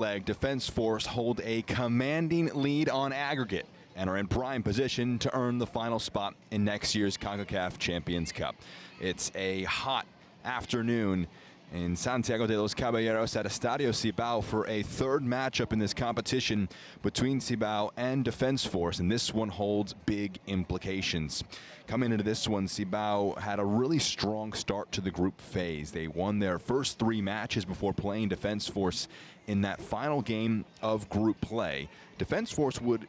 leg, Defense Force hold a commanding lead on aggregate and are in prime position to earn the final spot in next year's Concacaf Champions Cup. It's a hot afternoon in Santiago de los Caballeros at Estadio Cibao for a third matchup in this competition between Cibao and Defense Force, and this one holds big implications. Coming into this one, Cibao had a really strong start to the group phase. They won their first 3 matches before playing Defense Force in that final game of group play. Defense Force would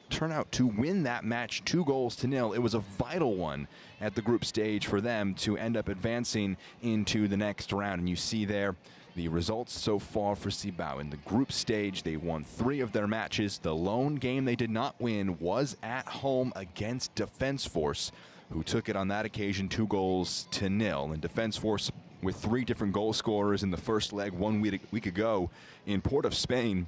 turn out to win that match 2-0. It was a vital one at the group stage for them to end up advancing into the next round. And you see there the results so far for Cibao. In the group stage, they won 3 of their matches. The lone game they did not win was at home against Defense Force, who took it on that occasion 2-0. And Defense Force, with 3 different goal scorers in the first leg 1 week ago in Port of Spain,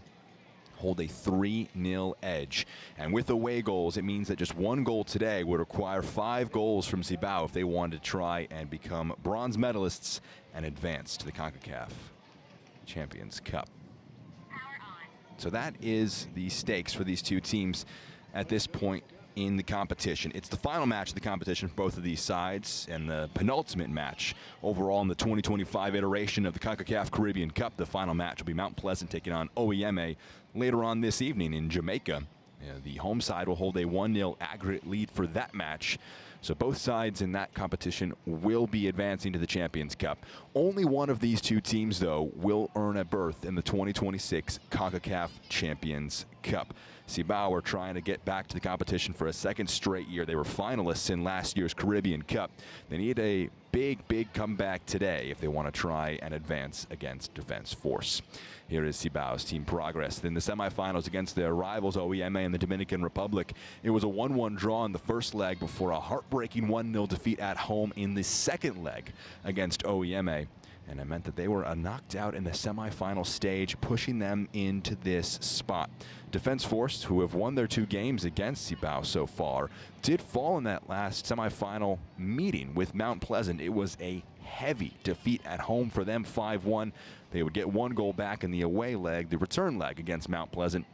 hold a 3-0 edge. And with away goals, it means that just 1 goal today would require 5 goals from Cibao if they wanted to try and become bronze medalists and advance to the Concacaf Champions Cup. So that is the stakes for these 2 teams at this point in the competition. It's the final match of the competition for both of these sides and the penultimate match overall in the 2025 iteration of the Concacaf Caribbean Cup. The final match will be Mount Pleasant taking on OEMA later on this evening in Jamaica. The home side will hold a 1-0 aggregate lead for that match. So both sides in that competition will be advancing to the Champions Cup. Only one of these 2 teams, though, will earn a berth in the 2026 Concacaf Champions Cup. Cibao are trying to get back to the competition for a 2nd straight year. They were finalists in last year's Caribbean Cup. They need a big comeback today if they want to try and advance against Defense Force. Here is Cibao's team progress. In the semifinals against their rivals OEMA in the Dominican Republic, it was a 1-1 draw in the first leg before a heartbreaking 1-0 defeat at home in the second leg against OEMA. And it meant that they were knocked out in the semifinal stage, pushing them into this spot. Defense Force, who have won their 2 games against Cibao so far, did fall in that last semifinal meeting with Mount Pleasant. It was a heavy defeat at home for them, 5-1. They would get 1 goal back in the away leg, the return leg against Mount Pleasant.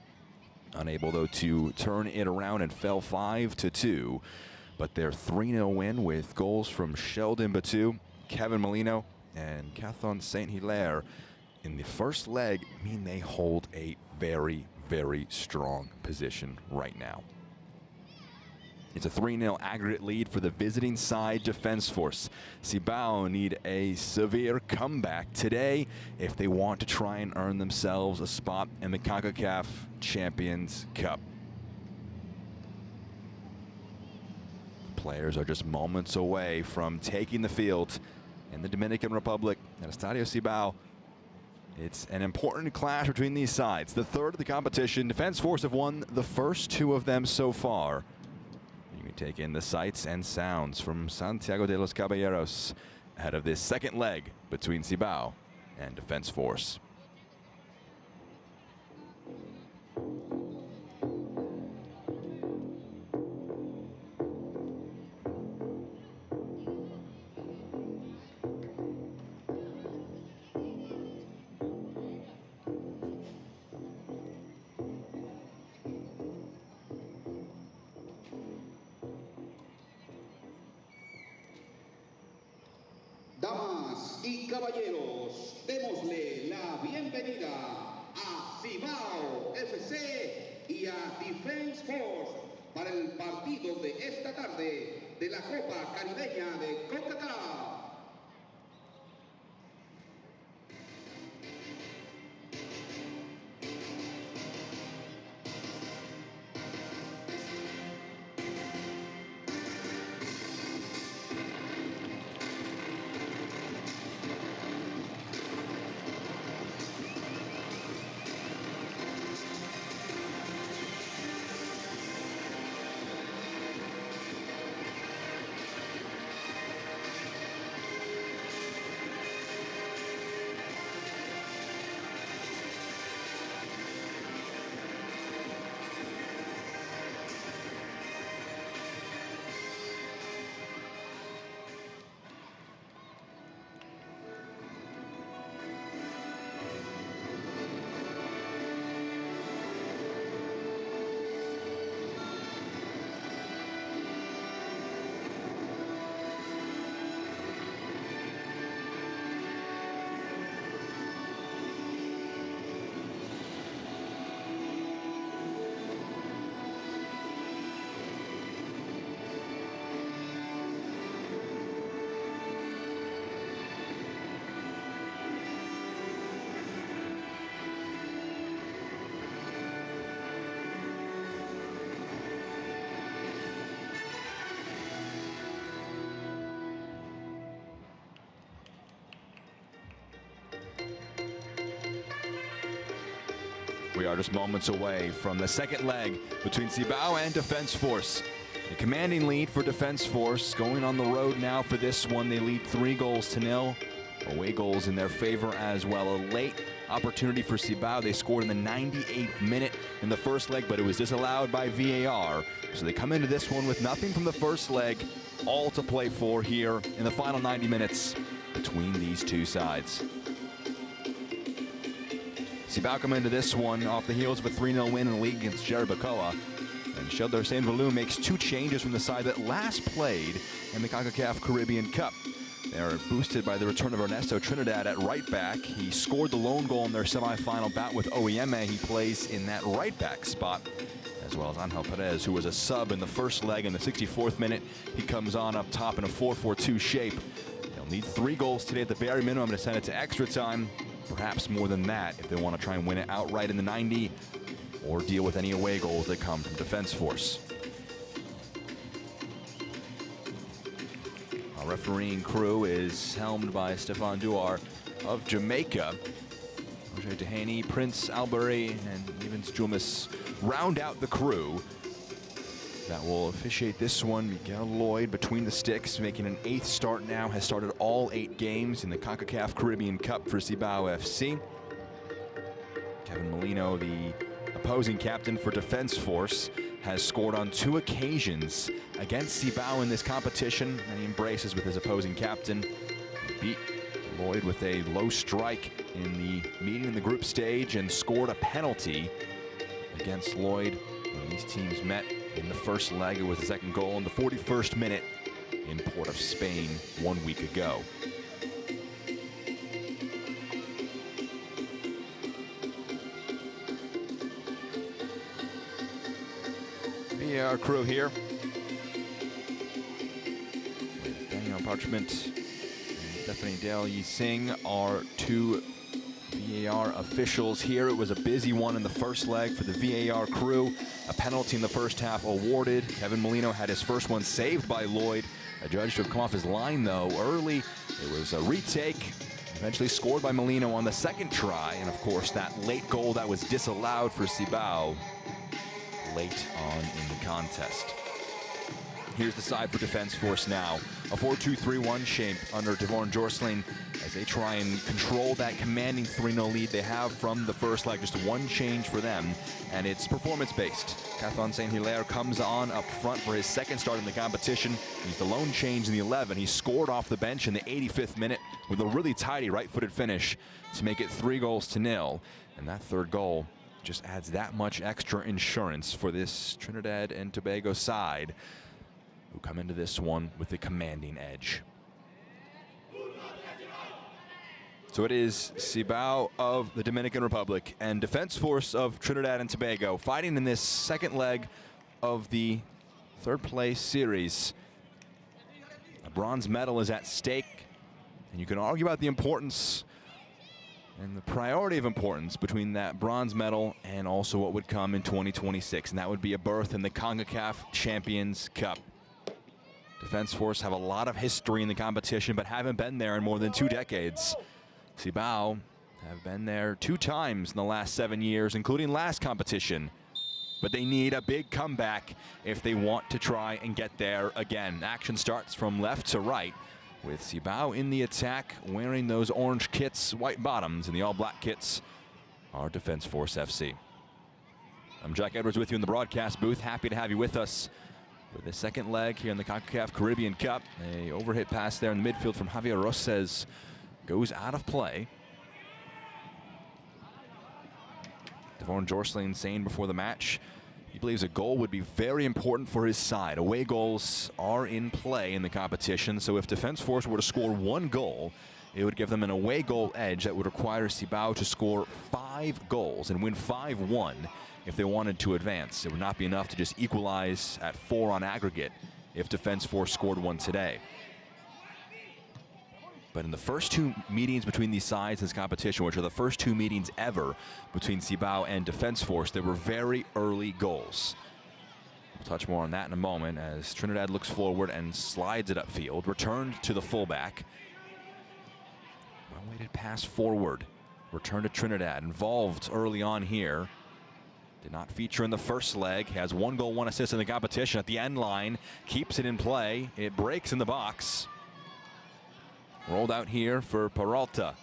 Unable, though, to turn it around and fell 5-2. But their 3-0 win with goals from Sheldon Batu, Kevin Molino, and Cathon St. Hilaire in the first leg mean they hold a very strong position right now. It's a 3-0 aggregate lead for the visiting side, Defense Force. Cibao need a severe comeback today if they want to try and earn themselves a spot in the Concacaf Champions Cup. Players are just moments away from taking the field in the Dominican Republic at Estadio Cibao. It's an important clash between these sides. The 3rd of the competition. Defense Force have won the first 2 of them so far. You can take in the sights and sounds from Santiago de los Caballeros ahead of this 2nd leg between Cibao and Defense Force. Damas y caballeros, démosle la bienvenida a Cibao FC y a Defense Force para el partido de esta tarde de la Copa Caribeña de Concacaf. We are just moments away from the second leg between Cibao and Defense Force. A commanding lead for Defense Force, going on the road now for this one. They lead 3-0. Away goals in their favor as well. A late opportunity for Cibao. They scored in the 98th minute in the first leg, but it was disallowed by VAR. So they come into this one with nothing from the first leg, all to play for here in the final 90 minutes between these two sides. Cibao come into this one off the heels of a 3-0 win in the league against Jarabacoa. And Sheldon Saint-Valou makes two changes from the side that last played in the Concacaf Caribbean Cup. They are boosted by the return of Ernesto Trinidad at right back. He scored the lone goal in their semifinal bout with OEMA. He plays in that right back spot, as well as Angel Perez, who was a sub in the first leg in the 64th minute. He comes on up top in a 4-4-2 shape. They'll need 3 goals today at the very minimum to send it to extra time. Perhaps more than that if they want to try and win it outright in the 90 or deal with any away goals that come from Defense Force. Our refereeing crew is helmed by Stefan Duar of Jamaica. Roger Dehaney, Prince Albury, and Evans Jumas round out the crew that will officiate this one. Miguel Lloyd between the sticks, making an 8th start now, has started all 8 games in the Concacaf Caribbean Cup for Cibao FC. Kevin Molino, the opposing captain for Defense Force, has scored on 2 occasions against Cibao in this competition, and he embraces with his opposing captain. He beat Lloyd with a low strike in the meeting in the group stage and scored a penalty against Lloyd when these teams met in the first leg. It was the second goal in the 41st minute in Port of Spain 1 week ago. Our crew here with Daniel Parchment and Stephanie Dale Yi Singh are 2 VAR officials here. It was a busy one in the first leg for the VAR crew. A penalty in the first half awarded. Kevin Molino had his first one saved by Lloyd. Adjudged to have come off his line though early. It was a retake, eventually scored by Molino on the second try, and of course that late goal that was disallowed for Cibao late on in the contest. Here's the side for Defense Force now. A 4-2-3-1 shape under Devon Jorsling as they try and control that commanding 3-0 lead they have from the first leg. Just one change for them, and it's performance-based. Cathan Saint-Hilaire comes on up front for his second start in the competition. He's the lone change in the 11. He scored off the bench in the 85th minute with a really tidy right-footed finish to make it 3-0. And that third goal just adds that much extra insurance for this Trinidad and Tobago side, who come into this one with a commanding edge. So it is Cibao of the Dominican Republic and Defense Force of Trinidad and Tobago fighting in this second leg of the third place series. A bronze medal is at stake, and you can argue about the importance and the priority of importance between that bronze medal and also what would come in 2026, and that would be a berth in the CONCACAF Champions Cup. Defense Force have a lot of history in the competition, but haven't been there in more than 2 decades. Cibao have been there 2 times in the last 7 years, including last competition. But they need a big comeback if they want to try and get there again. Action starts from left to right, with Cibao in the attack, wearing those orange kits, white bottoms, and the all-black kits are Defense Force FC. I'm Jack Edwards with you in the broadcast booth. Happy to have you with us for the second leg here in the Concacaf Caribbean Cup. A overhit pass there in the midfield from Javier Roses goes out of play. Devon Jorsling saying before the match he believes a goal would be very important for his side. Away goals are in play in the competition, so if Defense Force were to score 1 goal, it would give them an away goal edge that would require Cibao to score 5 goals and win 5-1 if they wanted to advance. It would not be enough to just equalize at 4 on aggregate if Defense Force scored 1 today. But in the first 2 meetings between these sides in this competition, which are the first 2 meetings ever between Cibao and Defense Force, there were very early goals. We'll touch more on that in a moment as Trinidad looks forward and slides it upfield. Returned to the fullback. Well-weighted pass forward. Return to Trinidad. Involved early on here Did not feature in the first leg. Has 1 goal, 1 assist in the competition. At the end line, keeps it in play. It breaks in the box. Rolled out here for Peralta.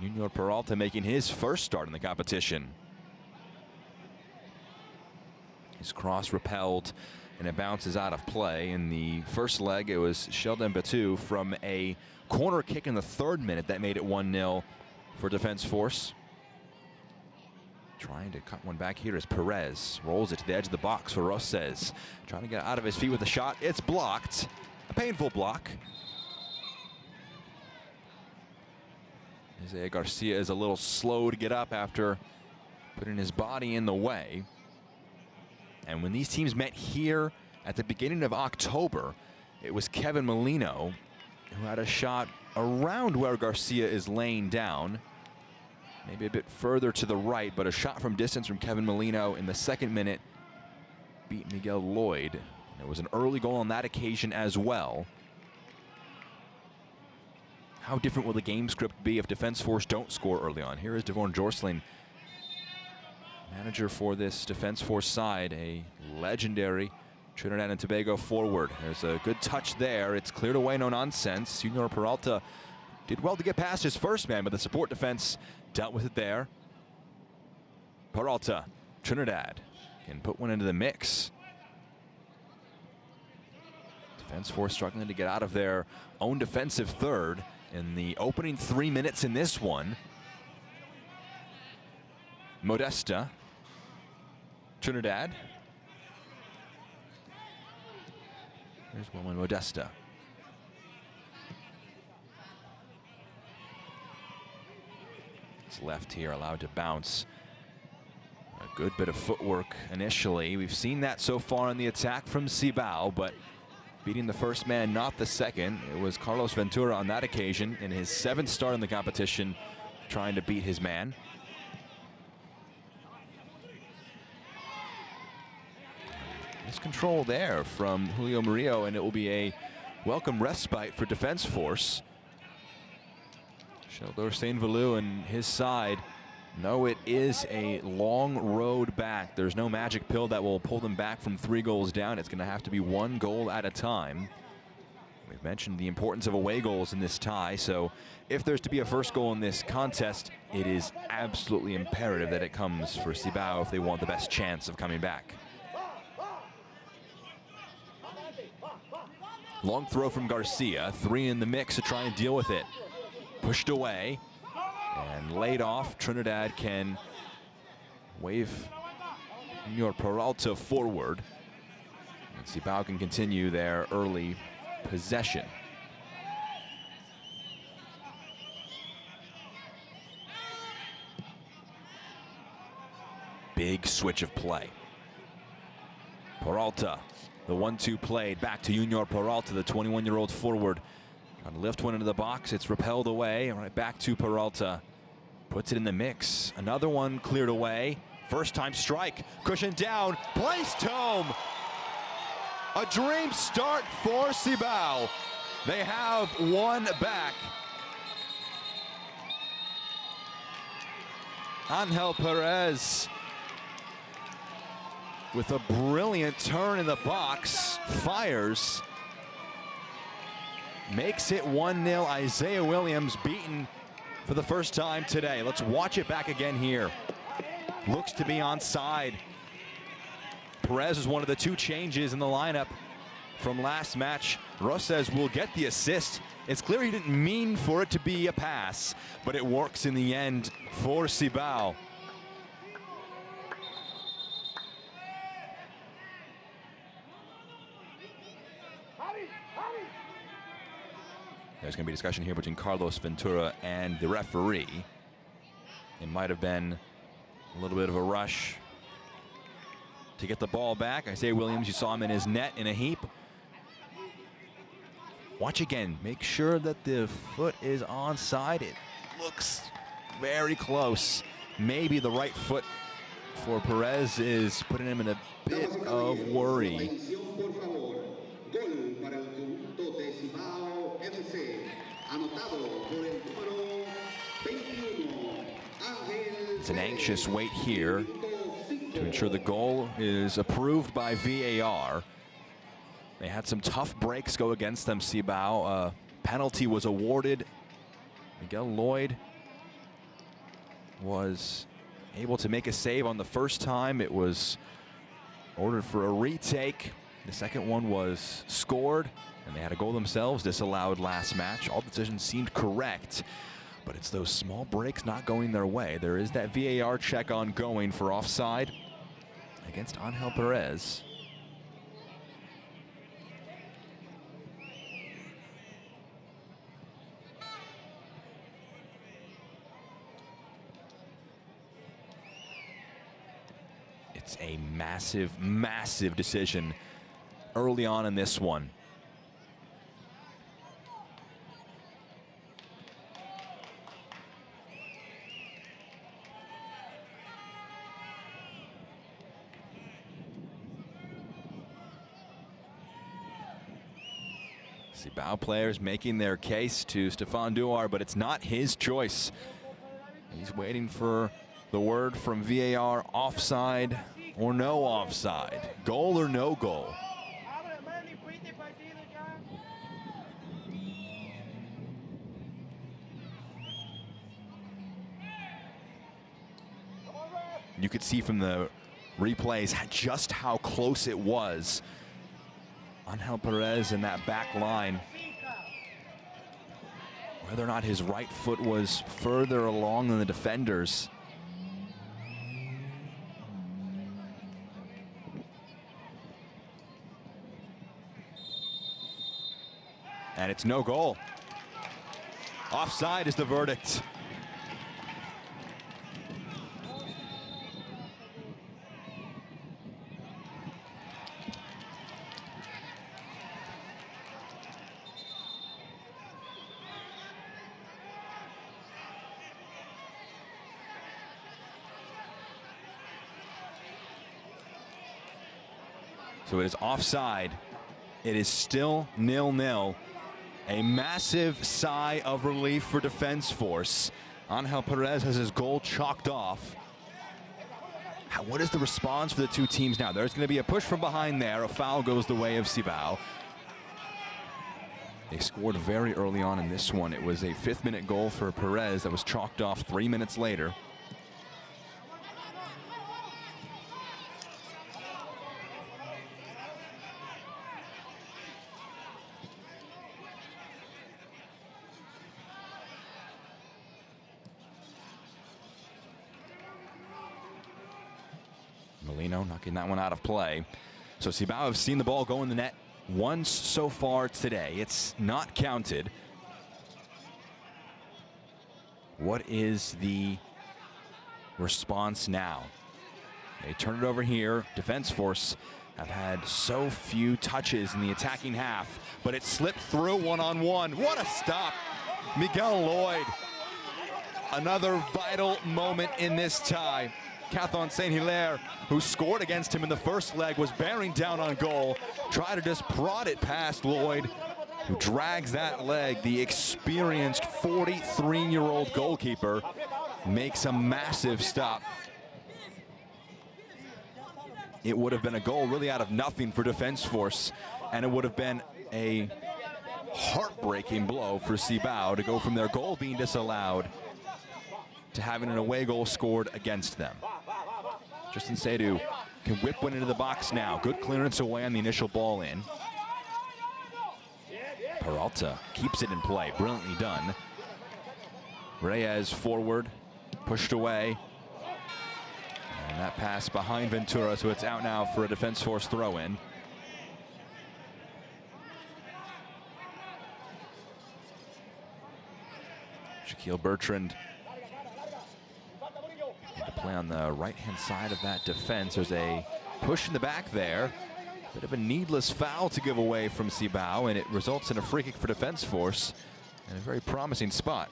Junior Peralta making his first start in the competition. His cross repelled and it bounces out of play. In the first leg, it was Sheldon Batu from a corner kick in the 3rd minute that made it 1-0 for Defense Force. Trying to cut one back here as Perez rolls it to the edge of the box for Roses. Trying to get out of his feet with a shot. It's blocked. A painful block. Isaiah Garcia is a little slow to get up after putting his body in the way. And when these teams met here at the beginning of October, it was Kevin Molino who had a shot around where Garcia is laying down. Maybe a bit further to the right, but a shot from distance from Kevin Molino in the 2nd minute beat Miguel Lloyd. There was an early goal on that occasion as well. How different will the game script be if Defense Force don't score early on? Here is Devon Jorsling, manager for this Defense Force side, a legendary Trinidad and Tobago forward. There's a good touch there. It's cleared away, no nonsense. Junior Peralta did well to get past his first man, but the support defense dealt with it there. Peralta, Trinidad can put one into the mix. Defense Force struggling to get out of their own defensive third in the opening 3 minutes in this one. Modesta, Trinidad. Here's Wilman Modesta. It's left here, allowed to bounce. A good bit of footwork initially. We've seen that so far in the attack from Cibao, but beating the first man, not the second. It was Carlos Ventura on that occasion in his 7th start in the competition, trying to beat his man. Miscontrol there from Julio Murillo, and it will be a welcome respite for Defense Force. Sheldor Saint-Valou and his side know it is a long road back. There's no magic pill that will pull them back from 3 goals down. It's going to have to be 1 goal at a time. We've mentioned the importance of away goals in this tie, so if there's to be a first goal in this contest, it is absolutely imperative that it comes for Cibao if they want the best chance of coming back. Long throw from Garcia, 3 in the mix to try and deal with it. Pushed away and laid off. Trinidad can wave Junior Peralta forward. And Cibao can continue their early possession. Big switch of play. Peralta, the 1-2 played back to Junior Peralta, the 21-year-old forward. Trying to lift one into the box. It's repelled away. Right back to Peralta. Puts it in the mix. Another one cleared away. First time strike. Cushion down. Placed home. A dream start for Cibao. They have one back. Angel Perez with a brilliant turn in the box. Fires. Makes it 1-0. Isaiah Williams beaten for the first time today. Let's watch it back again here. Looks to be onside. Perez is one of the 2 changes in the lineup from last match. Roses will get the assist. It's clear he didn't mean for it to be a pass, but it works in the end for Cibao. There's going to be discussion here between Carlos Ventura and the referee. It might have been a little bit of a rush to get the ball back. Isaiah Williams, you saw him in his net in a heap. Watch again. Make sure that the foot is onside. It looks very close. Maybe the right foot for Perez is putting him in a bit of worry. It's an anxious wait here to ensure the goal is approved by VAR. They had some tough breaks go against them, Cibao. A penalty was awarded. Miguel Lloyd was able to make a save on the first time. It was ordered for a retake. The second one was scored, and they had a goal themselves disallowed last match. All decisions seemed correct, but it's those small breaks not going their way. There is that VAR check ongoing for offside against Angel Perez. It's a massive, massive decision early on in this one. Cibao players making their case to Stefan Duar, but it's not his choice. He's waiting for the word from VAR, offside or no offside, goal or no goal. You could see from the replays just how close it was. Angel Perez in that back line. Whether or not his right foot was further along than the defenders. And it's no goal. Offside is the verdict. So it is offside. It is still 0-0. A massive sigh of relief for Defense Force. Angel Perez has his goal chalked off. What is the response for the two teams now? There's going to be a push from behind there. A foul goes the way of Cibao. They scored very early on in this one. It was a 5th-minute goal for Perez that was chalked off 3 minutes later. Molino knocking that one out of play. So Cibao have seen the ball go in the net once so far today. It's not counted. What is the response now? They turn it over here. Defense Force have had so few touches in the attacking half, but it slipped through one-on-one. What a stop. Miguel Lloyd. Another vital moment in this tie. Cathon St. Hilaire, who scored against him in the first leg, was bearing down on goal. Try to just prod it past Lloyd, who drags that leg. The experienced 43-year-old goalkeeper makes a massive stop. It would have been a goal really out of nothing for Defense Force, and it would have been a heartbreaking blow for Cibao to go from their goal being disallowed to having an away goal scored against them. Tristan Seydu can whip one into the box now. Good clearance away on the initial ball in. Peralta keeps it in play. Brilliantly done. Reyes forward, pushed away. And that pass behind Ventura, so it's out now for a Defense Force throw-in. Shaquille Bertrand to play on the right-hand side of that defense. There's a push in the back there. Bit of a needless foul to give away from Cibao, and it results in a free kick for Defense Force in a very promising spot.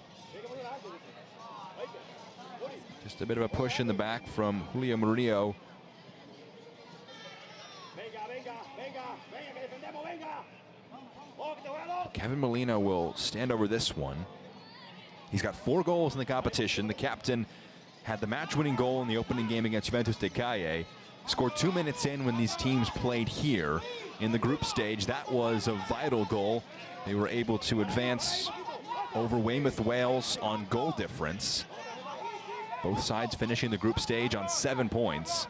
Just a bit of a push in the back from Julio Murillo. Kevin Molina will stand over this one. He's got 4 goals in the competition. The captain had the match-winning goal in the opening game against Juventus de Calle. Scored 2 minutes in when these teams played here in the group stage. That was a vital goal. They were able to advance over Weymouth Wales on goal difference. Both sides finishing the group stage on 7 points.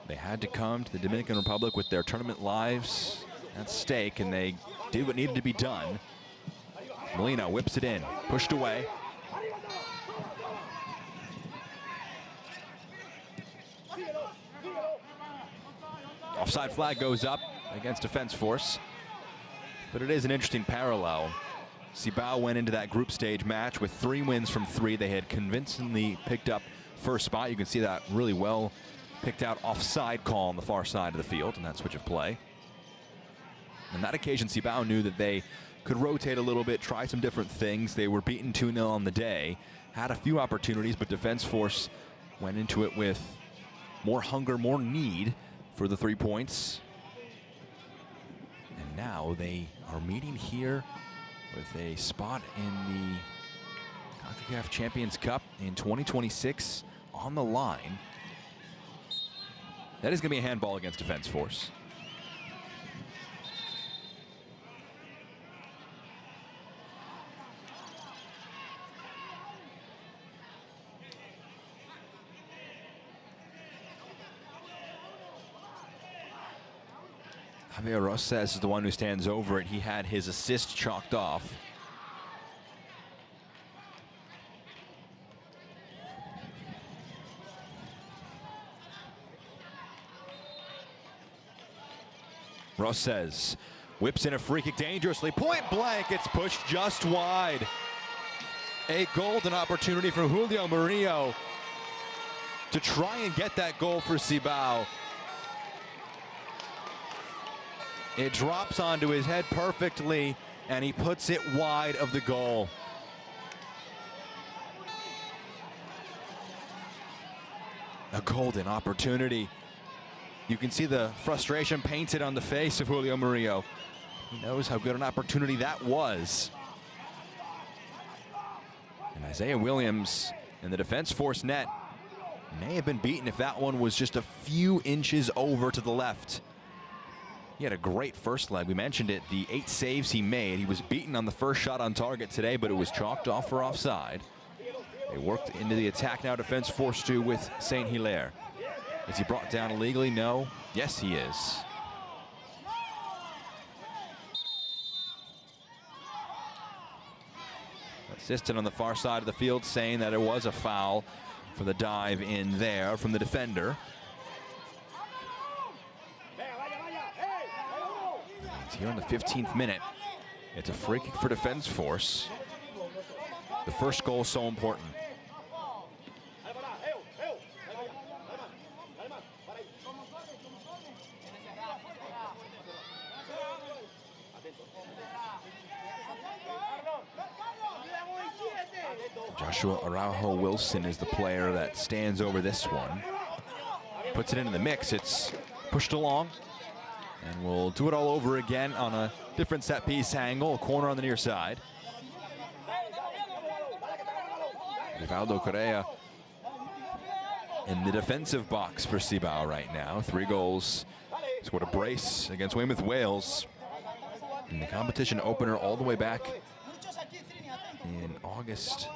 They had to come to the Dominican Republic with their tournament lives at stake, and they did what needed to be done. Molina whips it in, pushed away. Offside flag goes up against Defense Force, but it is an interesting parallel. Cibao went into that group stage match with 3 wins from 3. They had convincingly picked up first spot. You can see that really well picked out offside call on the far side of the field and that switch of play. On that occasion, Cibao knew that they could rotate a little bit, try some different things. They were beaten 2-0 on the day, had a few opportunities, but Defense Force went into it with more hunger, more need for the 3 points. And now they are meeting here with a spot in the Concacaf Champions Cup in 2026 on the line. That is going to be a handball against Defense Force. Javier Rosas is the one who stands over it. He had his assist chalked off. Rosas whips in a free kick dangerously. Point blank, it's pushed just wide. A golden opportunity for Julio Murillo to try and get that goal for Cibao. It drops onto his head perfectly, and he puts it wide of the goal. A golden opportunity. You can see the frustration painted on the face of Julio Murillo. He knows how good an opportunity that was. And Isaiah Williams in the Defense Force net may have been beaten if that one was just a few inches over to the left. He had a great first leg. We mentioned it, the 8 saves he made. He was beaten on the first shot on target today, but it was chalked off for offside. They worked into the attack now, Defense Force 2 with Saint Hilaire. Is he brought down illegally? No. Yes, he is. Assistant on the far side of the field saying that it was a foul for the dive in there from the defender. It's here in the 15th minute. It's a free kick for Defense Force. The first goal is so important. Joshua Araujo Wilson is the player that stands over this one. Puts it into the mix. It's pushed along. And we'll do it all over again on a different set piece angle, a corner on the near side. Rivaldo Correa in the defensive box for Cibao right now. 3 goals. Scored a brace against Weymouth Wales in the competition opener all the way back in August.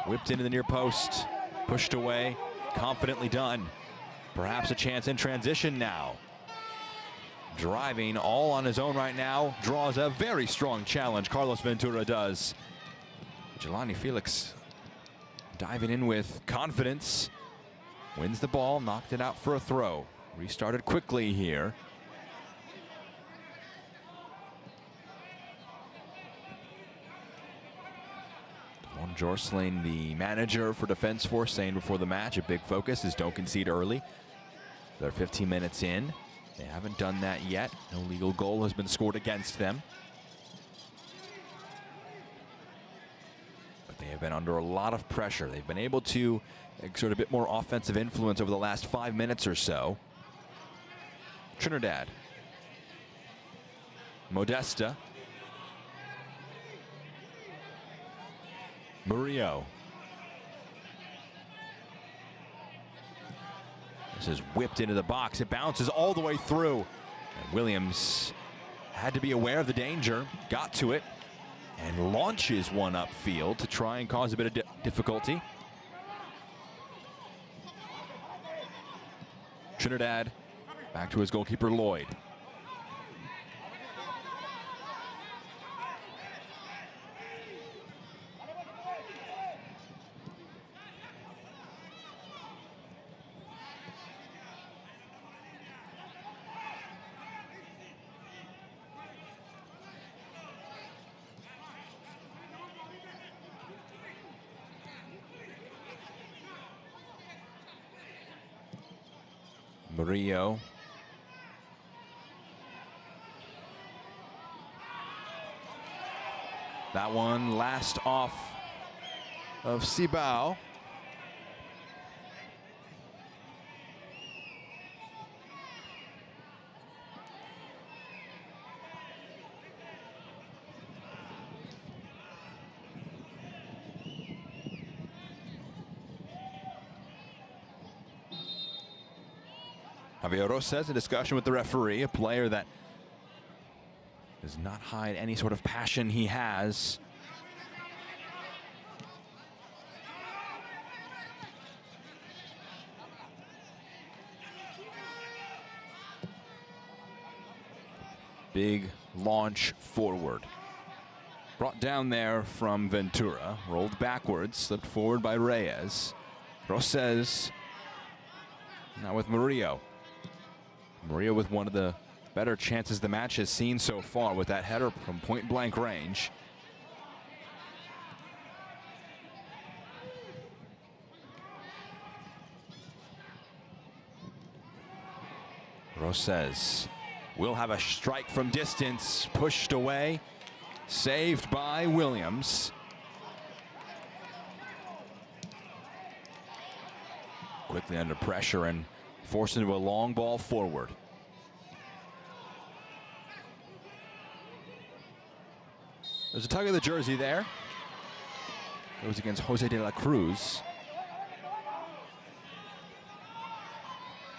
Whipped into the near post, pushed away, confidently done. Perhaps a chance in transition now. Driving all on his own right now, draws a very strong challenge. Carlos Ventura does. Jelani Felix diving in with confidence. Wins the ball, knocked it out for a throw. Restarted quickly here. Devon Jorsling, the manager for Defense Force, saying before the match a big focus is don't concede early. They're 15 minutes in. They haven't done that yet. No legal goal has been scored against them. But they have been under a lot of pressure. They've been able to exert a bit more offensive influence over the last 5 minutes or so. Trinidad. Modesta. Murillo. This is whipped into the box. It bounces all the way through. And Williams had to be aware of the danger, got to it, and launches one upfield to try and cause a bit of difficulty. Trinidad back to his goalkeeper, Lloyd. Murillo. That one last off of Cibao. Javier Rosas in discussion with the referee, a player that does not hide any sort of passion he has. Big launch forward. Brought down there from Ventura, rolled backwards, slipped forward by Reyes. Rosas now with Murillo. Murillo with one of the better chances the match has seen so far with that header from point blank range. Rosas will have a strike from distance, pushed away, saved by Williams. Quickly under pressure and forced into a long ball forward. There's a tug of the jersey there. Goes against Jose de la Cruz.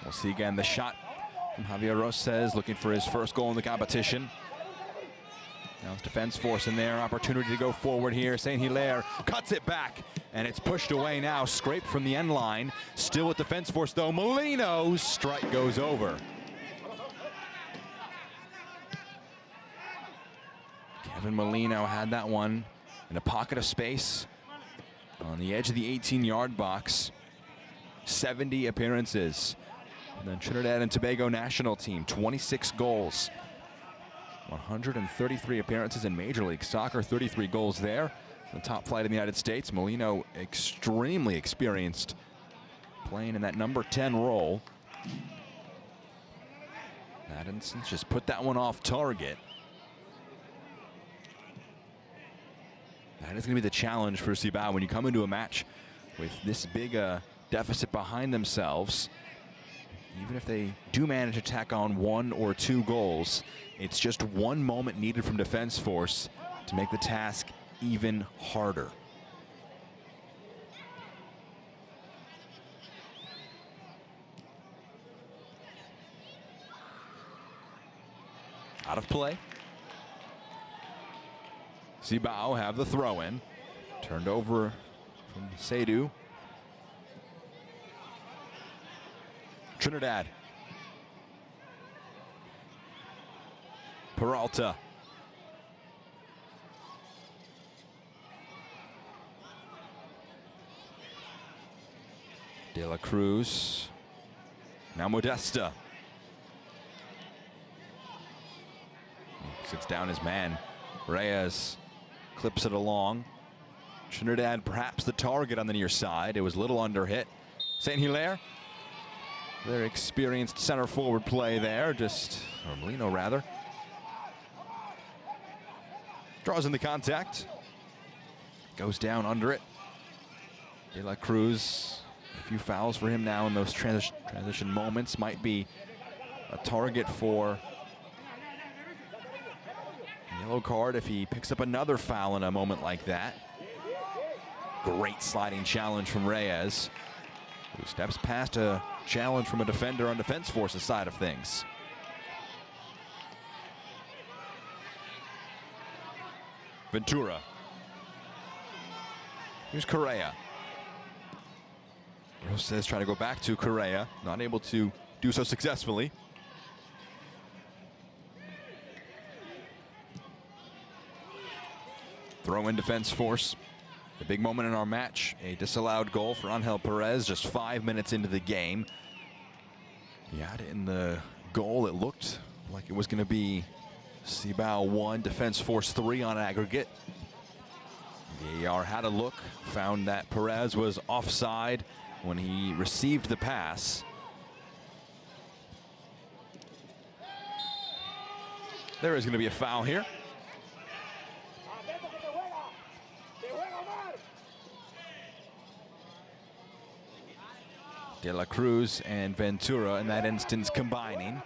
We'll see again the shot from Javier Rosas, looking for his first goal in the competition. Now it's defense force in there, opportunity to go forward here. Saint Hilaire cuts it back, and it's pushed away now, scraped from the end line. Still with defense force though, Molino's strike goes over. Kevin Molino had that one in a pocket of space on the edge of the 18-yard box. 70 appearances. And then Trinidad and Tobago national team, 26 goals. 133 appearances in Major League Soccer, 33 goals there. The top flight in the United States. Molino extremely experienced, playing in that number 10 role. Adamson just put that one off target. That is going to be the challenge for Cibao when you come into a match with this big deficit behind themselves. Even if they do manage to tack on 1 or 2 goals, it's just one moment needed from defense force to make the task even harder. Out of play. Cibao have the throw in. Turned over from Seydu. Trinidad. Peralta. De la Cruz. Now Modesta. Sits down his man. Reyes clips it along. Trinidad perhaps the target on the near side. It was a little under hit. Saint Hilaire. Their experienced center forward play there. Or Molino rather. Draws in the contact. Goes down under it. De la Cruz. A few fouls for him now in those transition moments. Might be a target for a yellow card if he picks up another foul in a moment like that. Great sliding challenge from Reyes, who steps past a challenge from a defender on Defense Force's side of things. Ventura. Here's Correa. Says trying to go back to Correa, not able to do so successfully. Throw in Defense Force. The big moment in our match, a disallowed goal for Angel Perez just 5 minutes into the game. He had it in the goal. It looked like it was going to be Cibao 1, Defense Force 3 on aggregate. VAR had a look, found that Perez was offside when he received the pass. There is going to be a foul here. De La Cruz and Ventura in that instance combining.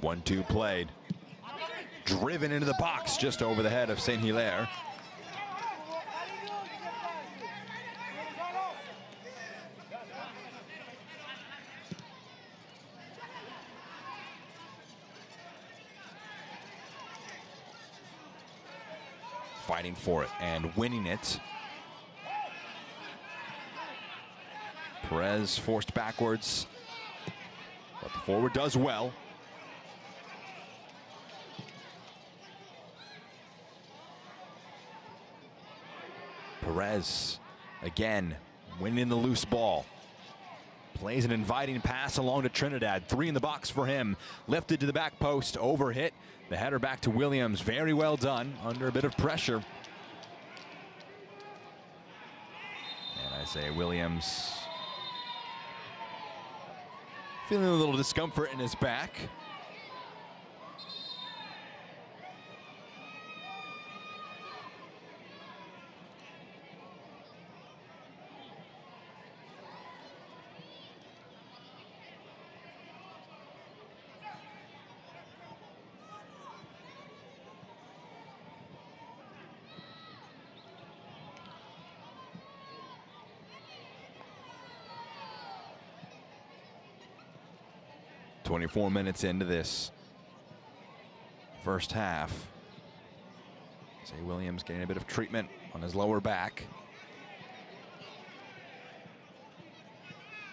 One-two played. Driven into the box just over the head of Saint Hilaire. Fighting for it and winning it. Perez forced backwards, but the forward does well. Perez again winning the loose ball. Plays an inviting pass along to Trinidad. 3 in the box for him. Lifted to the back post, overhit. The header back to Williams. Very well done under a bit of pressure. And I say Williams feeling a little discomfort in his back. .24 minutes into this first half. Say Williams getting a bit of treatment on his lower back.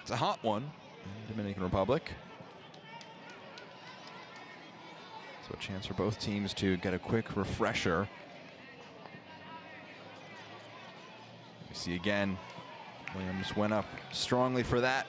It's a hot one in the Dominican Republic. So a chance for both teams to get a quick refresher. We see again, Williams went up strongly for that.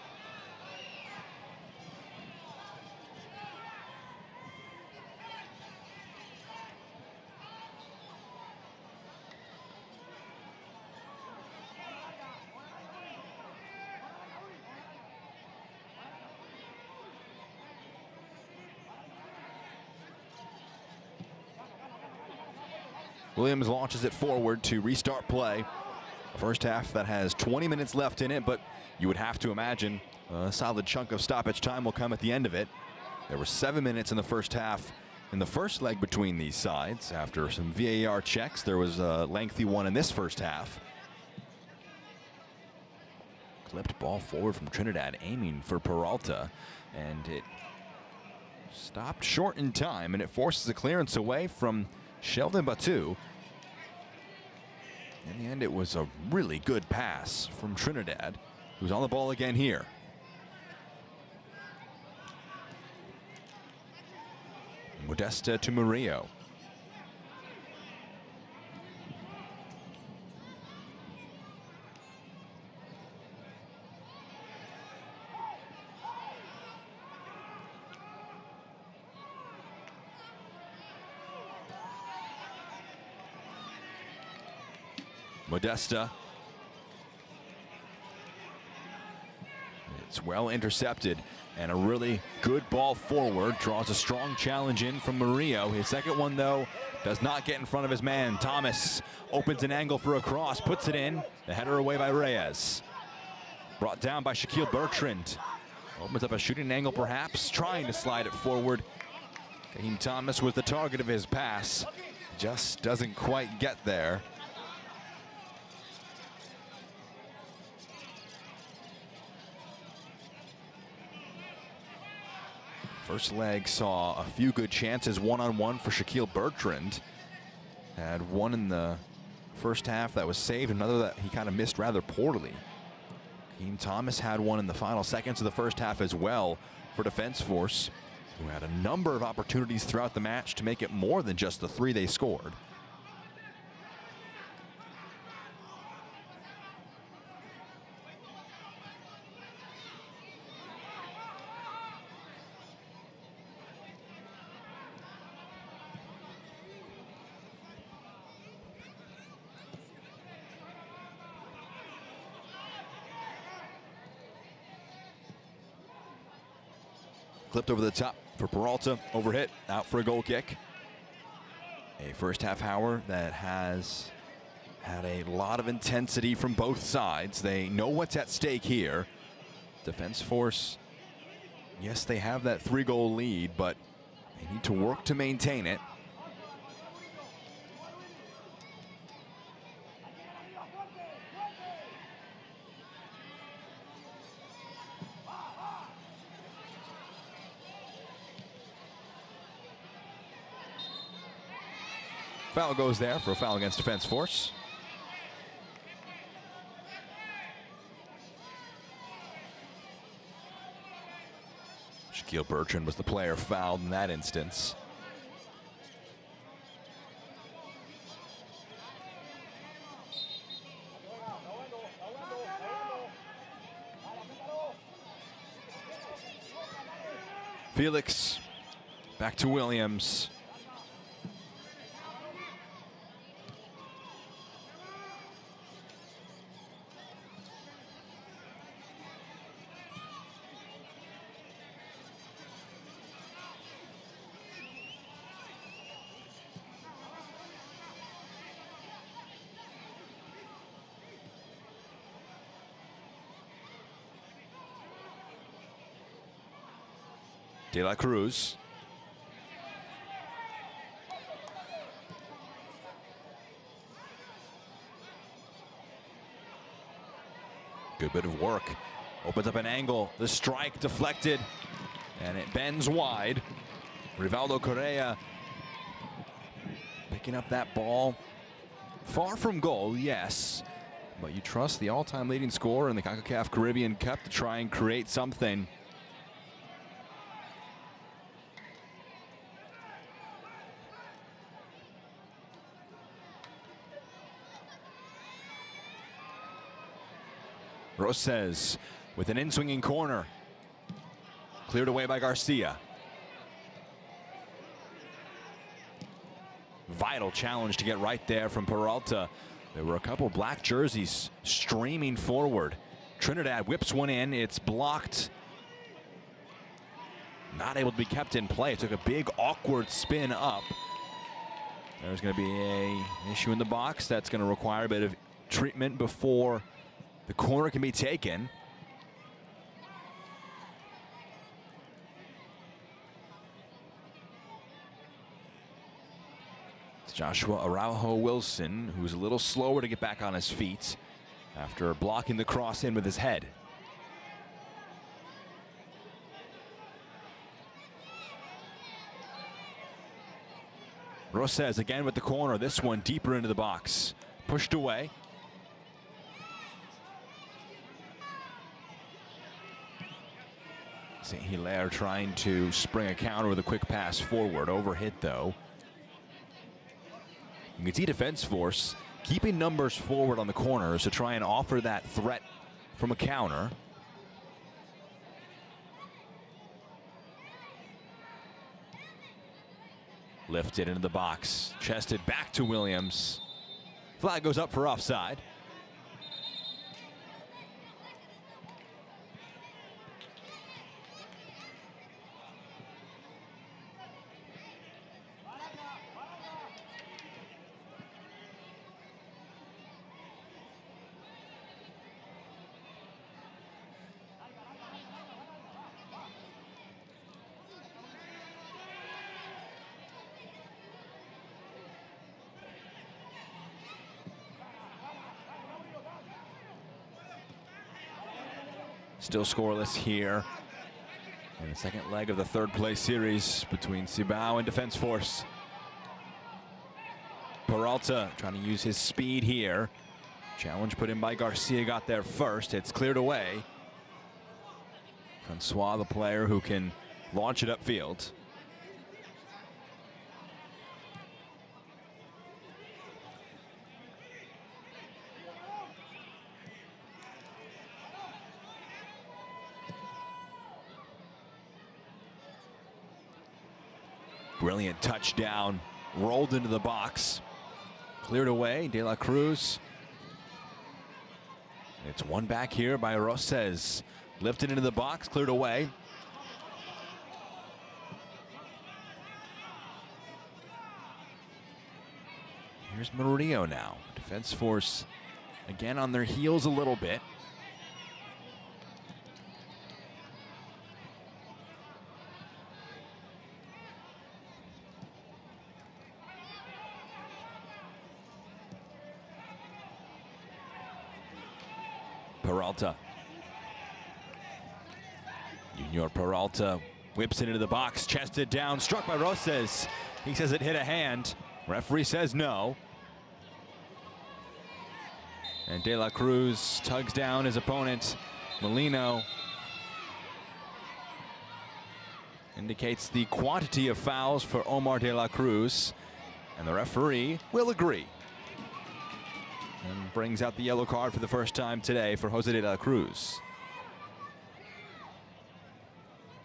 Williams launches it forward to restart play. First half that has 20 minutes left in it, but you would have to imagine a solid chunk of stoppage time will come at the end of it. There were 7 minutes in the first half in the first leg between these sides. After some VAR checks, there was a lengthy one in this first half. Clipped ball forward from Trinidad, aiming for Peralta, and it stopped short in time, and it forces a clearance away from Sheldon Batu. In the end, it was a really good pass from Trinidad, who's on the ball again here. Modesta to Murillo. Modesta. It's well intercepted, and a really good ball forward. Draws a strong challenge in from Murillo. His second one, though, does not get in front of his man. Thomas opens an angle for a cross, puts it in. The header away by Reyes. Brought down by Shaquille Bertrand. Opens up a shooting angle, perhaps, trying to slide it forward. Kaheem Thomas was the target of his pass. Just doesn't quite get there. First leg saw a few good chances one-on-one for Shaquille Bertrand. Had one in the first half that was saved, another that he kind of missed rather poorly. Kaheem Thomas had one in the final seconds of the first half as well for Defense Force, who had a number of opportunities throughout the match to make it more than just the 3 they scored. Clipped over the top for Peralta, overhit, out for a goal kick. A first half hour that has had a lot of intensity from both sides. They know what's at stake here. Defense Force, yes, they have that 3-goal lead, but they need to work to maintain it. Foul goes there for a foul against Defense Force. Shaquille Bertrand was the player fouled in that instance. Felix back to Williams. De La Cruz. Good bit of work. Opens up an angle. The strike deflected, and it bends wide. Rivaldo Correa picking up that ball. Far from goal, yes. But you trust the all-time leading scorer in the Concacaf Caribbean Cup to try and create something. Roses with an in-swinging corner. Cleared away by Garcia. Vital challenge to get right there from Peralta. There were a couple black jerseys streaming forward. Trinidad whips one in. It's blocked. Not able to be kept in play. It took a big awkward spin up. There's going to be an issue in the box that's going to require a bit of treatment before the corner can be taken. It's Joshua Araujo Wilson, who's a little slower to get back on his feet after blocking the cross in with his head. Roses again with the corner, this one deeper into the box. Pushed away. St. Hilaire trying to spring a counter with a quick pass forward. Overhit though. You can see Defense Force keeping numbers forward on the corners to try and offer that threat from a counter. Lifted into the box, chested back to Williams. Flag goes up for offside. Still scoreless here in the second leg of the third place series between Cibao and Defense Force. Peralta trying to use his speed here. Challenge put in by Garcia got there first. It's cleared away. Francois, the player who can launch it upfield. Brilliant touchdown, rolled into the box, cleared away. De La Cruz. It's one back here by Roses, lifted into the box, cleared away. Here's Murillo now. Defense Force again on their heels a little bit. Peralta. Junior Peralta whips it into the box, chested down, struck by Roses. He says it hit a hand. Referee says no. And De La Cruz tugs down his opponent. Molino indicates the quantity of fouls for Omar De La Cruz. And the referee will agree. And brings out the yellow card for the first time today for Jose De La Cruz.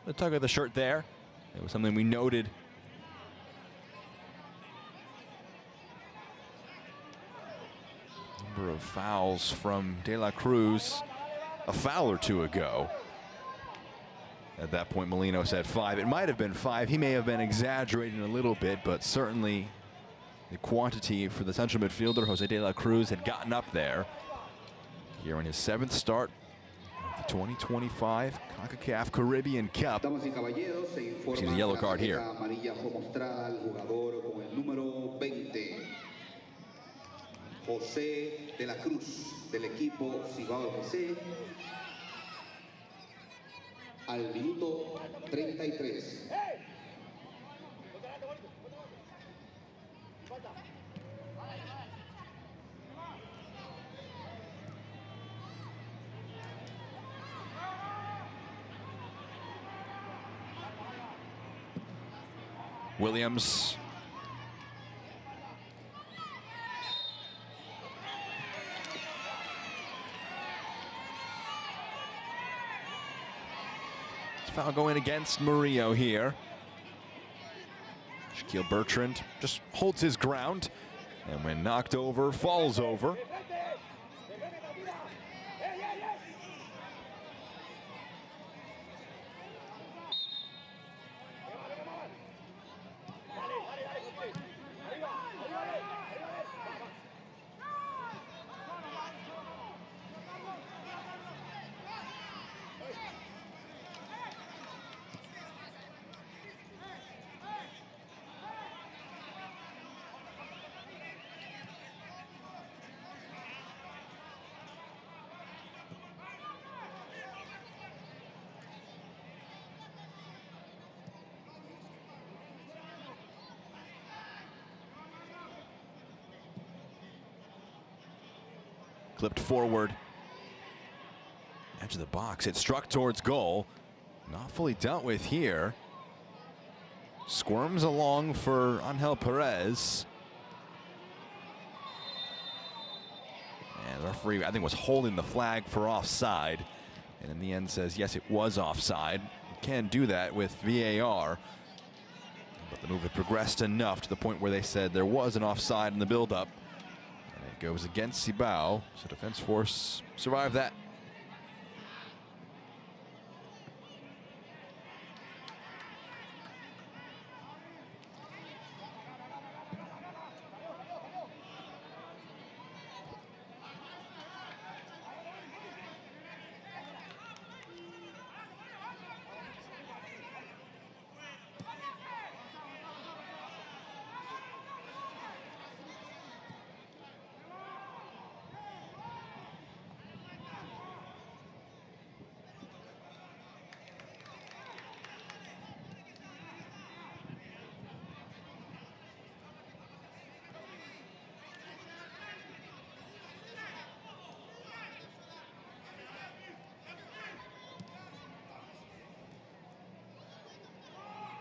The tug of the shirt there. It was something we noted. Number of fouls from De La Cruz a foul or two ago. At that point, Molino said 5. It might have been 5. He may have been exaggerating a little bit, but certainly the quantity for the central midfielder, Jose De La Cruz, had gotten up there. Here in his 7th start of the 2025 Concacaf Caribbean Cup. See the yellow card here. Jose De La Cruz del equipo Cibao FC al minuto 33. Williams. Foul going against Murillo here. Shaquille Bertrand just holds his ground, and when knocked over, falls over. Clipped forward. Edge of the box. It struck towards goal. Not fully dealt with here. Squirms along for Angel Perez. And the referee, I think, was holding the flag for offside. And in the end says, yes, it was offside. You can do that with VAR. But the move had progressed enough to the point where they said there was an offside in the buildup. Goes against Cibao, so Defense Force survived that.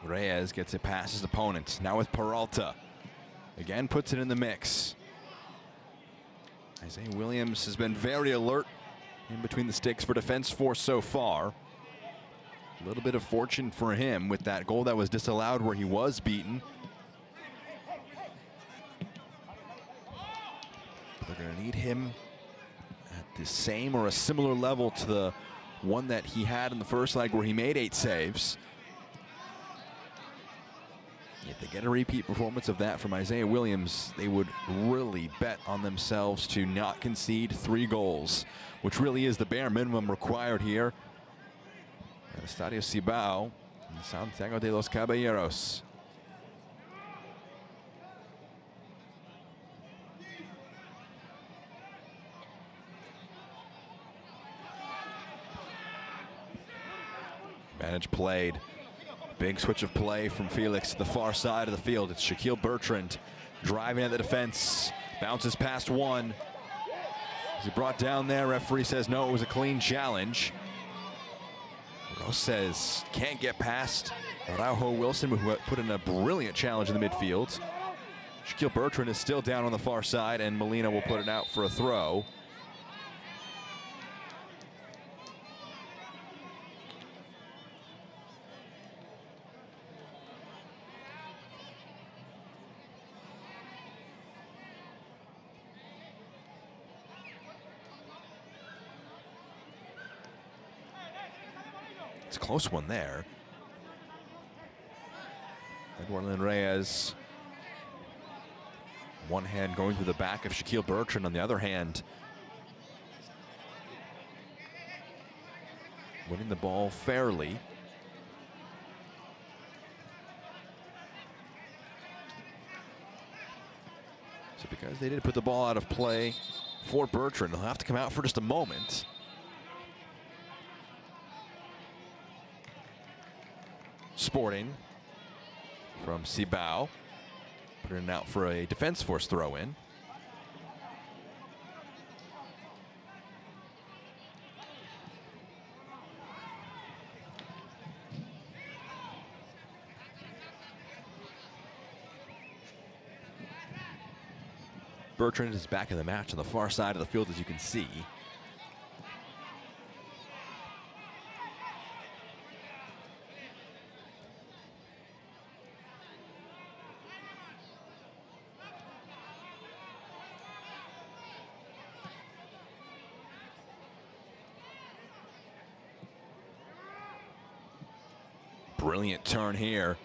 Reyes gets it past his opponent. Now with Peralta. Again puts it in the mix. Isaiah Williams has been very alert in between the sticks for defense force so far. A little bit of fortune for him with that goal that was disallowed where he was beaten. They're going to need him at the same or a similar level to the one that he had in the first leg where he made 8 saves. If they get a repeat performance of that from Isaiah Williams, they would really bet on themselves to not concede 3 goals, which really is the bare minimum required here at Estadio Cibao in Santiago de los Caballeros. Advantage played. Big switch of play from Felix to the far side of the field. It's Shaquille Bertrand driving at the defense. Bounces past one. Is he brought down there? Referee says no, it was a clean challenge. Rose says can't get past Araujo Wilson, who put in a brilliant challenge in the midfield. Shaquille Bertrand is still down on the far side, and Molina will put it out for a throw. It's a close one there. Eduardo Reyes, one hand going through the back of Shaquille Bertrand, on the other hand winning the ball fairly. So because they did put the ball out of play for Bertrand, he'll have to come out for just a moment. Sporting from Cibao, putting it out for a defense force throw in. Bertrand is back in the match on the far side of the field, as you can see. Brilliant turn here.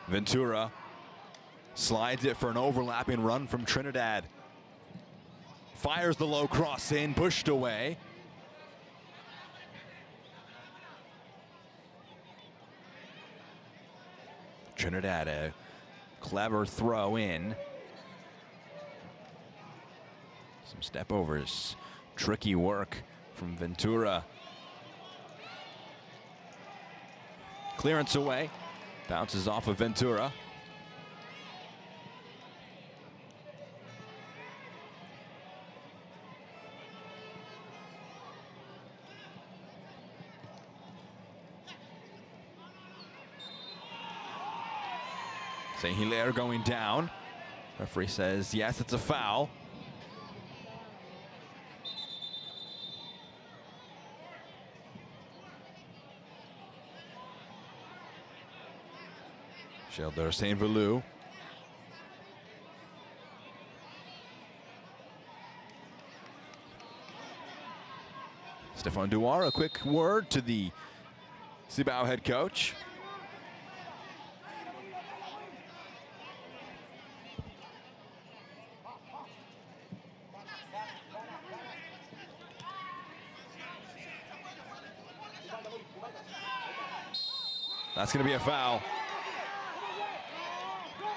Ventura slides it for an overlapping run from Trinidad. Fires the low cross in, pushed away. Trinidad, a clever throw in. Some step overs, tricky work from Ventura. Clearance away, bounces off of Ventura. St. Hilaire going down. Referee says yes, it's a foul. Shelder St. Velu. Stefan Duar, a quick word to the Cibao head coach. That's going to be a foul.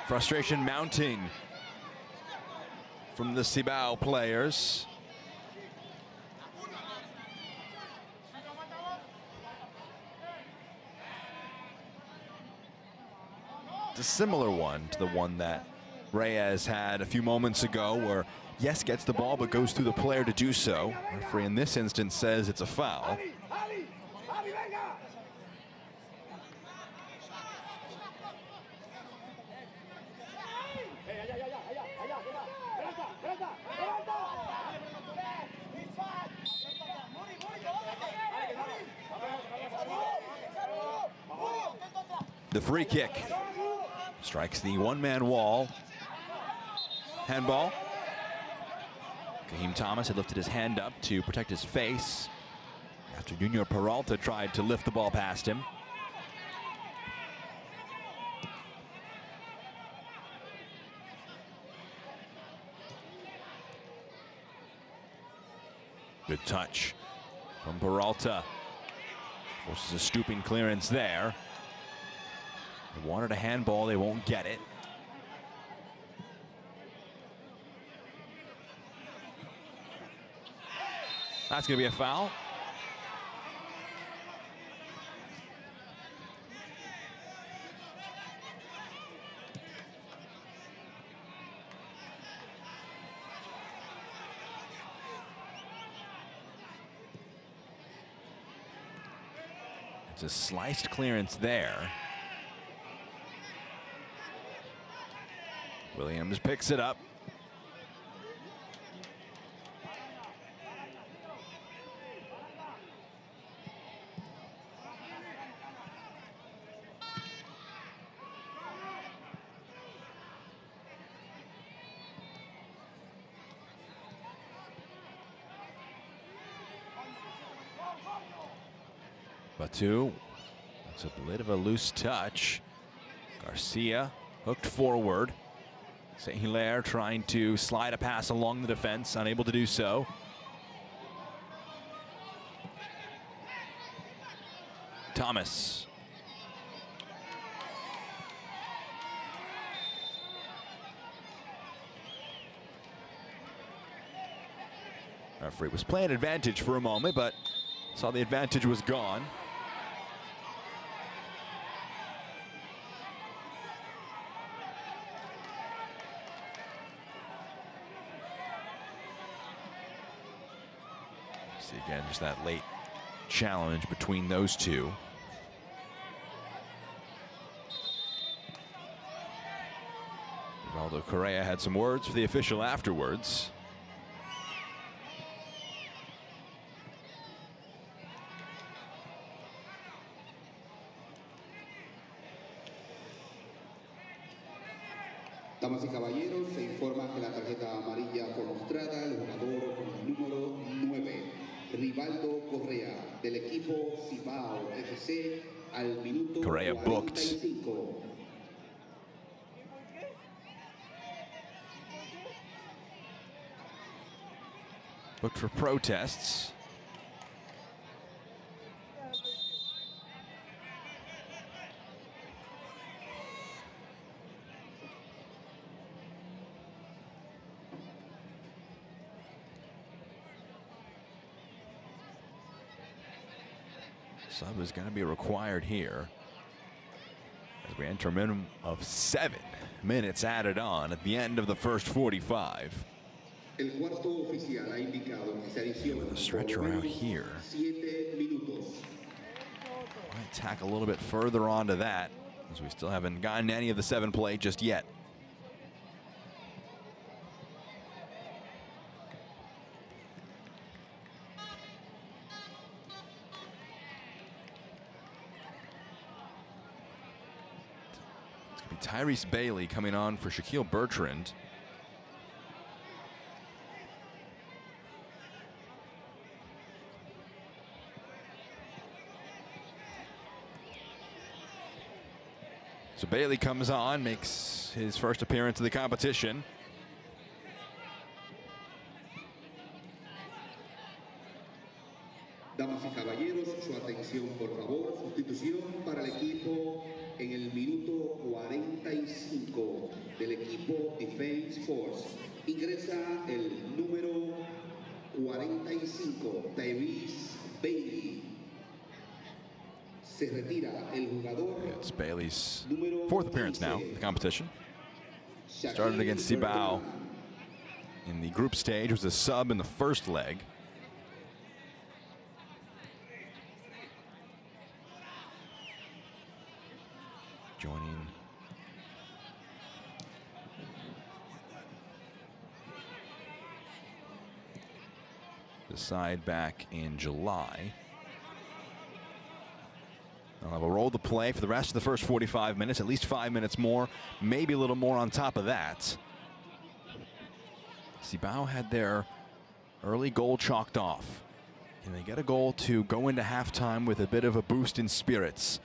Frustration mounting from the Cibao players. It's a similar one to the one that Reyes had a few moments ago, where yes gets the ball but goes through the player to do so. Referee in this instance says it's a foul. The free kick strikes the one-man wall. Handball. Kaheem Thomas had lifted his hand up to protect his face after Junior Peralta tried to lift the ball past him. Good touch from Peralta. Forces a stooping clearance there. They wanted a handball, they won't get it. That's going to be a foul. It's a sliced clearance there. Williams picks it up. Batu, that's a bit of a loose touch. Garcia hooked forward. St. Hilaire trying to slide a pass along the defense, unable to do so. Thomas. Referee was playing advantage for a moment, but saw the advantage was gone. See again, just that late challenge between those two. Rivaldo Correa had some words for the official afterwards. Damas y caballeros, se informa que la tarjeta amarilla fue mostrada al jugador con el número 9, Rivaldo Correa, del equipo Cibao FC, al minuto Correa 45. Booked for protests. Sub is going to be required here as we enter a minimum of 7 minutes added on at the end of the first 45. El cuarto oficial ha indicado que se adicionan With a stretcher out here. 7 minutos. Might tack a little bit further onto that, as we still haven't gotten any of the 7 play just yet. Tyrese Bailey coming on for Shaquille Bertrand. So Bailey comes on, makes his first appearance of the competition. Damas y caballeros, su atención por favor. Sustitución para el equipo en el minuto 45 del equipo Defense Force. Ingresa el número 45, Tyrese Bailey. Se retira el jugador. It's Bailey's 4th appearance now in the competition. Started against Cibao in the group stage, was a sub in the first leg. Joining the side back in July. They'll have a role to play for the rest of the first 45 minutes, at least 5 minutes more, maybe a little more on top of that. Cibao had their early goal chalked off. Can they get a goal to go into halftime with a bit of a boost in spirits?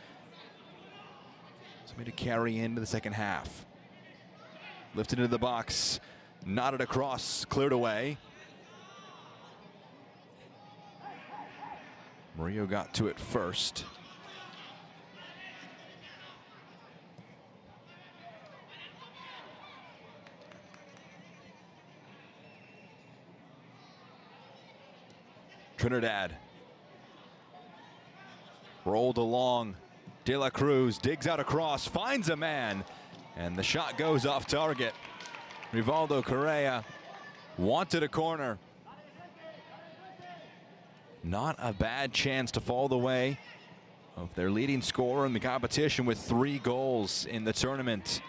Something to carry into the second half. Lifted into the box, nodded across, cleared away. Murillo got to it first. Trinidad rolled along. De La Cruz digs out across, finds a man, and the shot goes off target. Rivaldo Correa wanted a corner. Not a bad chance to fall the way of their leading scorer in the competition with 3 goals in the tournament.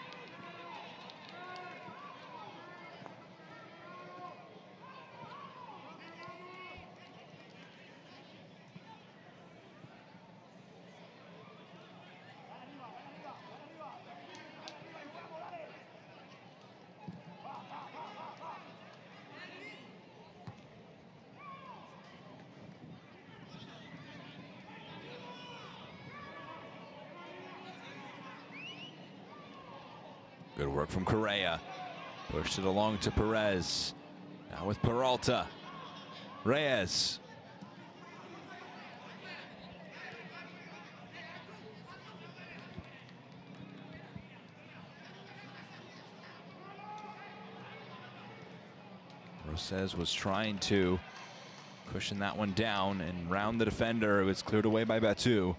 Good work from Correa. Pushed it along to Perez. Now with Peralta. Reyes. Rosez was trying to cushion that one down and round the defender. It was cleared away by Batu.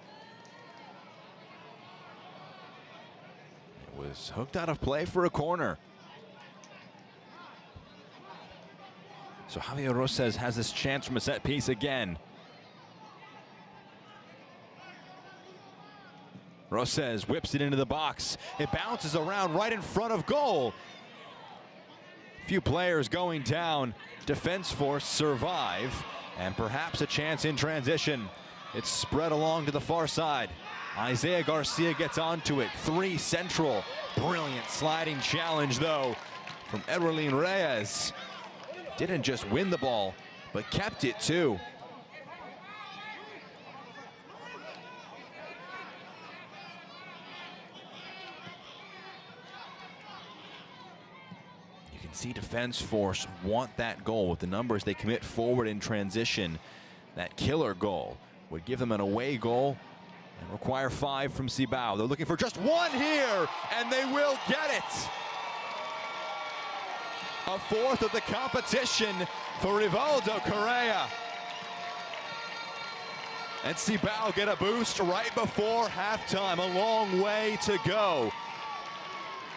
Was hooked out of play for a corner. So Javier Rosez has this chance from a set piece again. Rosez whips it into the box. It bounces around right in front of goal. Few players going down. Defense force survive, and perhaps a chance in transition. It's spread along to the far side. Isaiah Garcia gets onto it. 3 central. Brilliant sliding challenge, though, from Edwin Reyes. Didn't just win the ball, but kept it, too. You can see defense force want that goal with the numbers they commit forward in transition. That killer goal would give them an away goal and require 5 from Cibao. They're looking for just 1 here, and they will get it. A 4th of the competition for Rivaldo Correa. And Cibao get a boost right before halftime. A long way to go.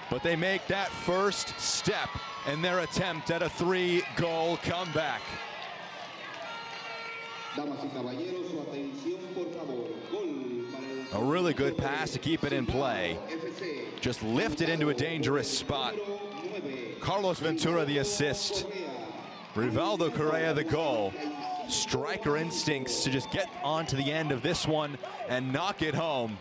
But they make that first step in their attempt at a 3-goal comeback. Damas y caballeros, su atención, por favor. Gol para el A really good pass to keep it in play. Just lifted into a dangerous spot. Carlos Ventura the assist. Rivaldo Correa the goal. Striker instincts to just get onto the end of this one and knock it home.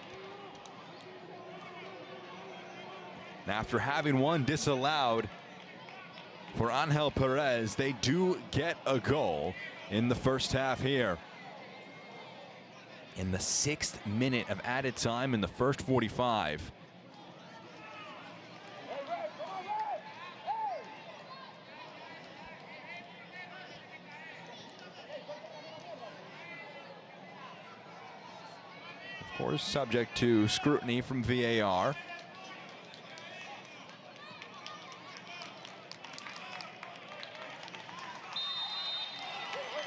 After having one disallowed for Angel Perez, they do get a goal in the first half here. In the 6th minute of added time in the first 45. Of course, subject to scrutiny from VAR.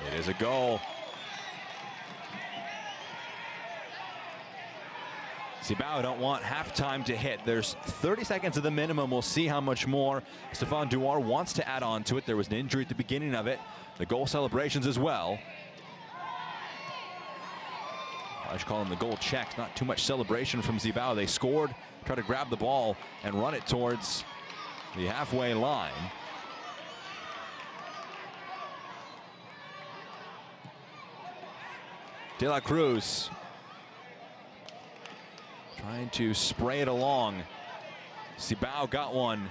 It is a goal. Cibao don't want halftime to hit. There's 30 seconds of the minimum. We'll see how much more Stefan Duar wants to add on to it. There was an injury at the beginning of it. The goal celebrations as well. I should call them the goal checks. Not too much celebration from Cibao. They scored, try to grab the ball and run it towards the halfway line. De La Cruz. trying to spray it along. Cibao got one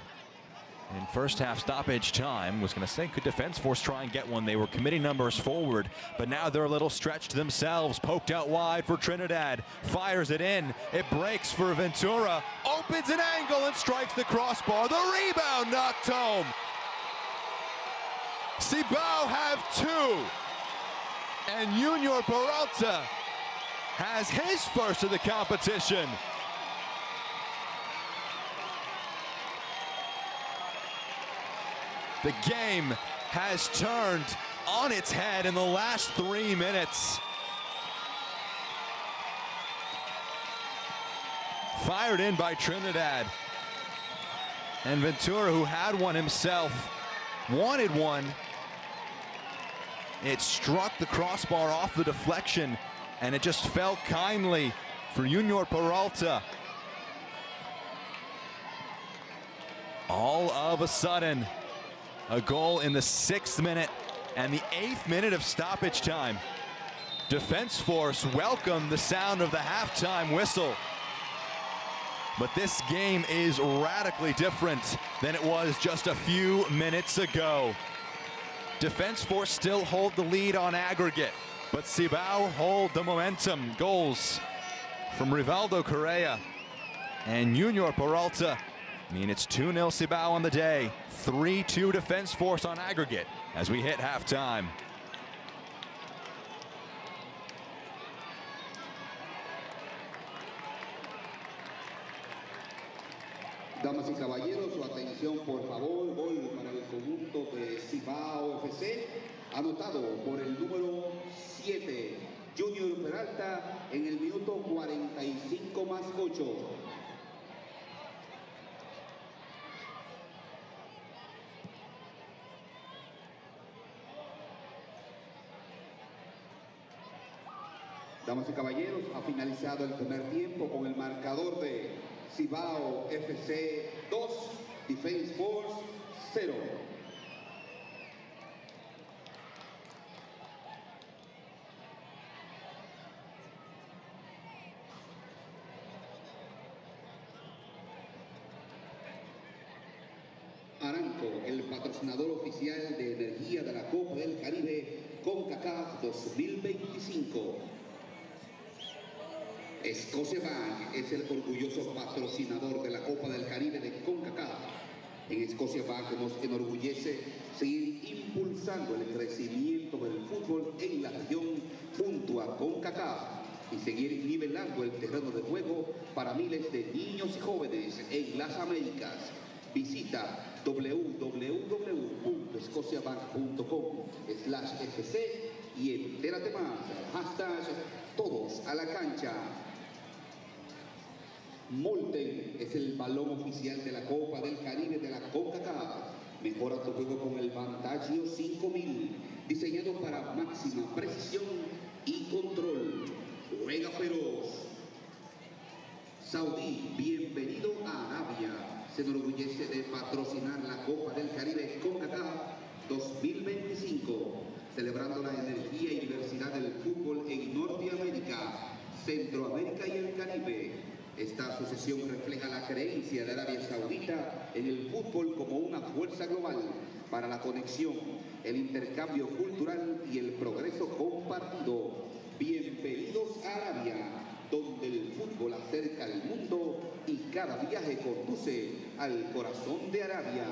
in first half stoppage time. Was going to say, could defense force try and get one? They were committing numbers forward, but now they're a little stretched themselves. Poked out wide for Trinidad. Fires it in. It breaks for Ventura. Opens an angle and strikes the crossbar. The rebound knocked home. Cibao have two. And Junior Peralta has his first of the competition. The game has turned on its head in the last 3 minutes. Fired in by Trinidad. And Ventura, who had one himself, wanted one. It struck the crossbar off the deflection, and it just fell kindly for Junior Peralta. All of a sudden, a goal in the 6th minute and the 8th minute of stoppage time. Defense force welcomed the sound of the halftime whistle. But this game is radically different than it was just a few minutes ago. Defense force still hold the lead on aggregate, but Cibao hold the momentum. Goals from Rivaldo Correa and Junior Peralta mean it's 2-0 Cibao on the day, 3-2 defense force on aggregate as we hit halftime. Damas y caballeros, su atención por favor. Gol para el conjunto de Cibao FC, anotado por el número 7, Junior Peralta, en el minuto 45+8. Damas y caballeros, ha finalizado el primer tiempo con el marcador de Cibao FC 2, Defense Force 0. Aranco, el patrocinador oficial de energía de la Copa del Caribe, Concacaf 2025. Scotiabank es el orgulloso patrocinador de la Copa del Caribe de Concacaf. En Scotiabank nos enorgullece seguir impulsando el crecimiento del fútbol en la región junto a Concacaf y seguir nivelando el terreno de juego para miles de niños y jóvenes en las Américas. Visita www.scotiabank.com/fc y entérate más. Hashtag todos a la cancha. Molten es el balón oficial de la Copa del Caribe de la Concacaf. Mejora tu juego con el Vantaggio 5000, diseñado para máxima precisión y control. Juega feroz. Saudí, bienvenido a Arabia. Se enorgullece de patrocinar la Copa del Caribe Concacaf 2025, celebrando la energía y diversidad del fútbol en Norteamérica, Centroamérica y el Caribe. Esta asociación refleja la creencia de Arabia Saudita en el fútbol como una fuerza global para la conexión, el intercambio cultural y el progreso compartido. Bienvenidos a Arabia, donde el fútbol acerca al mundo y cada viaje conduce al corazón de Arabia.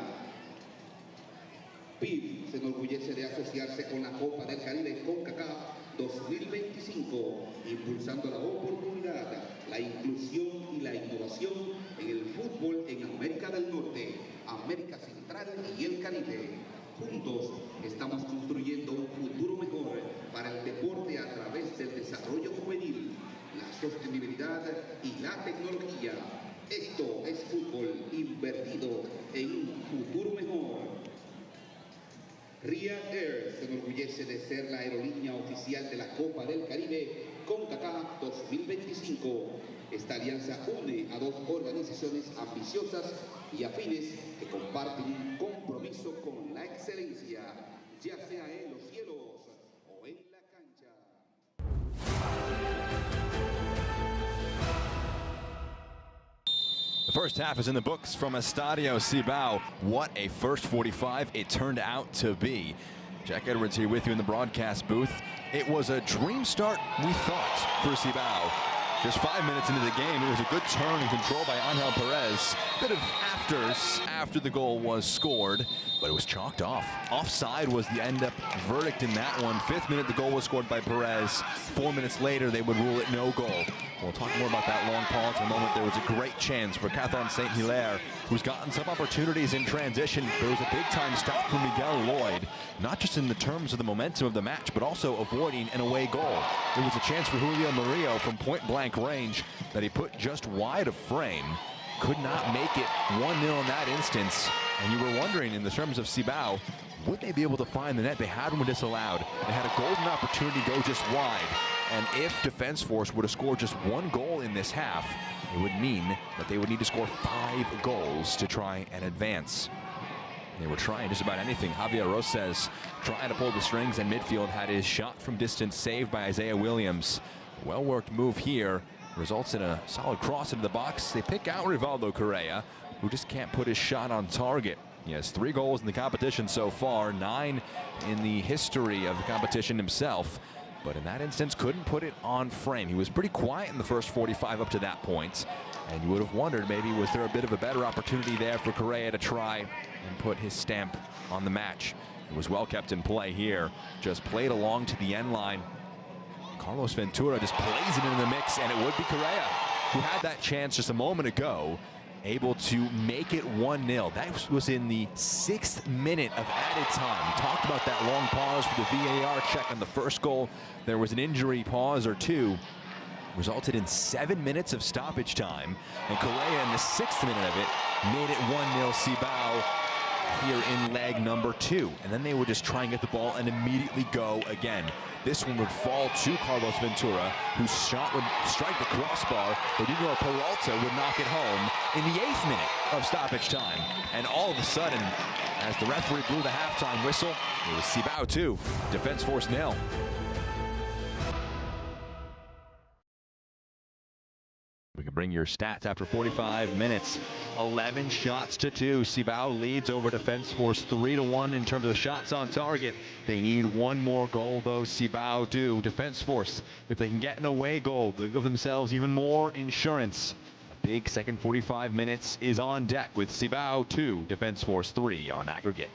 PIB se enorgullece de asociarse con la Copa del Caribe Concacaf 2025, impulsando la oportunidad, la inclusión y la innovación en el fútbol en América del Norte, América Central y el Caribe. Juntos estamos construyendo un futuro mejor para el deporte a través del desarrollo juvenil, la sostenibilidad y la tecnología. Esto es fútbol invertido en un futuro mejor. Riyadh Air se enorgullece de ser la aerolínea oficial de la Copa del Caribe Concacaf 2025. Esta alianza une a dos organizaciones ambiciosas y afines que comparten un compromiso con la excelencia, ya sea en los cielos o en la cancha. first half is in the books from Estadio Cibao. What a first 45 it turned out to be. Jack Edwards here with you in the broadcast booth. It was a dream start, we thought, for Cibao. Just 5 minutes into the game, it was a good turn and control by Angel Perez. Bit of afters after the goal was scored, but it was chalked off. Offside was the end-up verdict in that one. 5th minute, the goal was scored by Perez. 4 minutes later, they would rule it no goal. We'll talk more about that long pause in a moment. There was a great chance for Catherine St. Hilaire, who's gotten some opportunities in transition. There was a big-time stop from Miguel Lloyd, not just in the terms of the momentum of the match, but also avoiding an away goal. There was a chance for Julio Murillo from point-blank range that he put just wide of frame. Could not make it 1-0 in that instance. And you were wondering, in the terms of Cibao, would they be able to find the net? They had one disallowed. They had a golden opportunity to go just wide. And if Defense Force would have scored just 1 goal in this half, it would mean that they would need to score 5 goals to try and advance. They were trying just about anything. Javier Rosas trying to pull the strings, and midfield had his shot from distance saved by Isaiah Williams. Well-worked move here. Results in a solid cross into the box. They pick out Rivaldo Correa, who just can't put his shot on target. He has 3 goals in the competition so far, 9 in the history of the competition himself. But in that instance, couldn't put it on frame. He was pretty quiet in the first 45 up to that point. And you would have wondered, maybe was there a bit of a better opportunity there for Correa to try and put his stamp on the match. It was well kept in play here. Just played along to the end line. Carlos Ventura just plays it into the mix, and it would be Correa, who had that chance just a moment ago, able to make it 1-0. That was in the 6th minute of added time. We talked about that long pause for the VAR check on the first goal. There was an injury pause or two. Resulted in 7 minutes of stoppage time. And Correa in the 6th minute of it made it 1-0 Cibao here in leg number 2. And then they would just try and get the ball and immediately go again. This one would fall to Carlos Ventura, whose shot would strike the crossbar, but Dino Peralta would knock it home in the 8th minute of stoppage time. And all of a sudden, as the referee blew the halftime whistle, it was Cibao 2, Defense Force 0. We can bring your stats after 45 minutes. 11 shots to 2. Cibao leads over Defense Force 3-1 in terms of shots on target. They need 1 more goal, though. Cibao do. Defense Force, if they can get an away goal, they'll give themselves even more insurance. A big second 45 minutes is on deck with Cibao 2, Defense Force 3 on aggregate.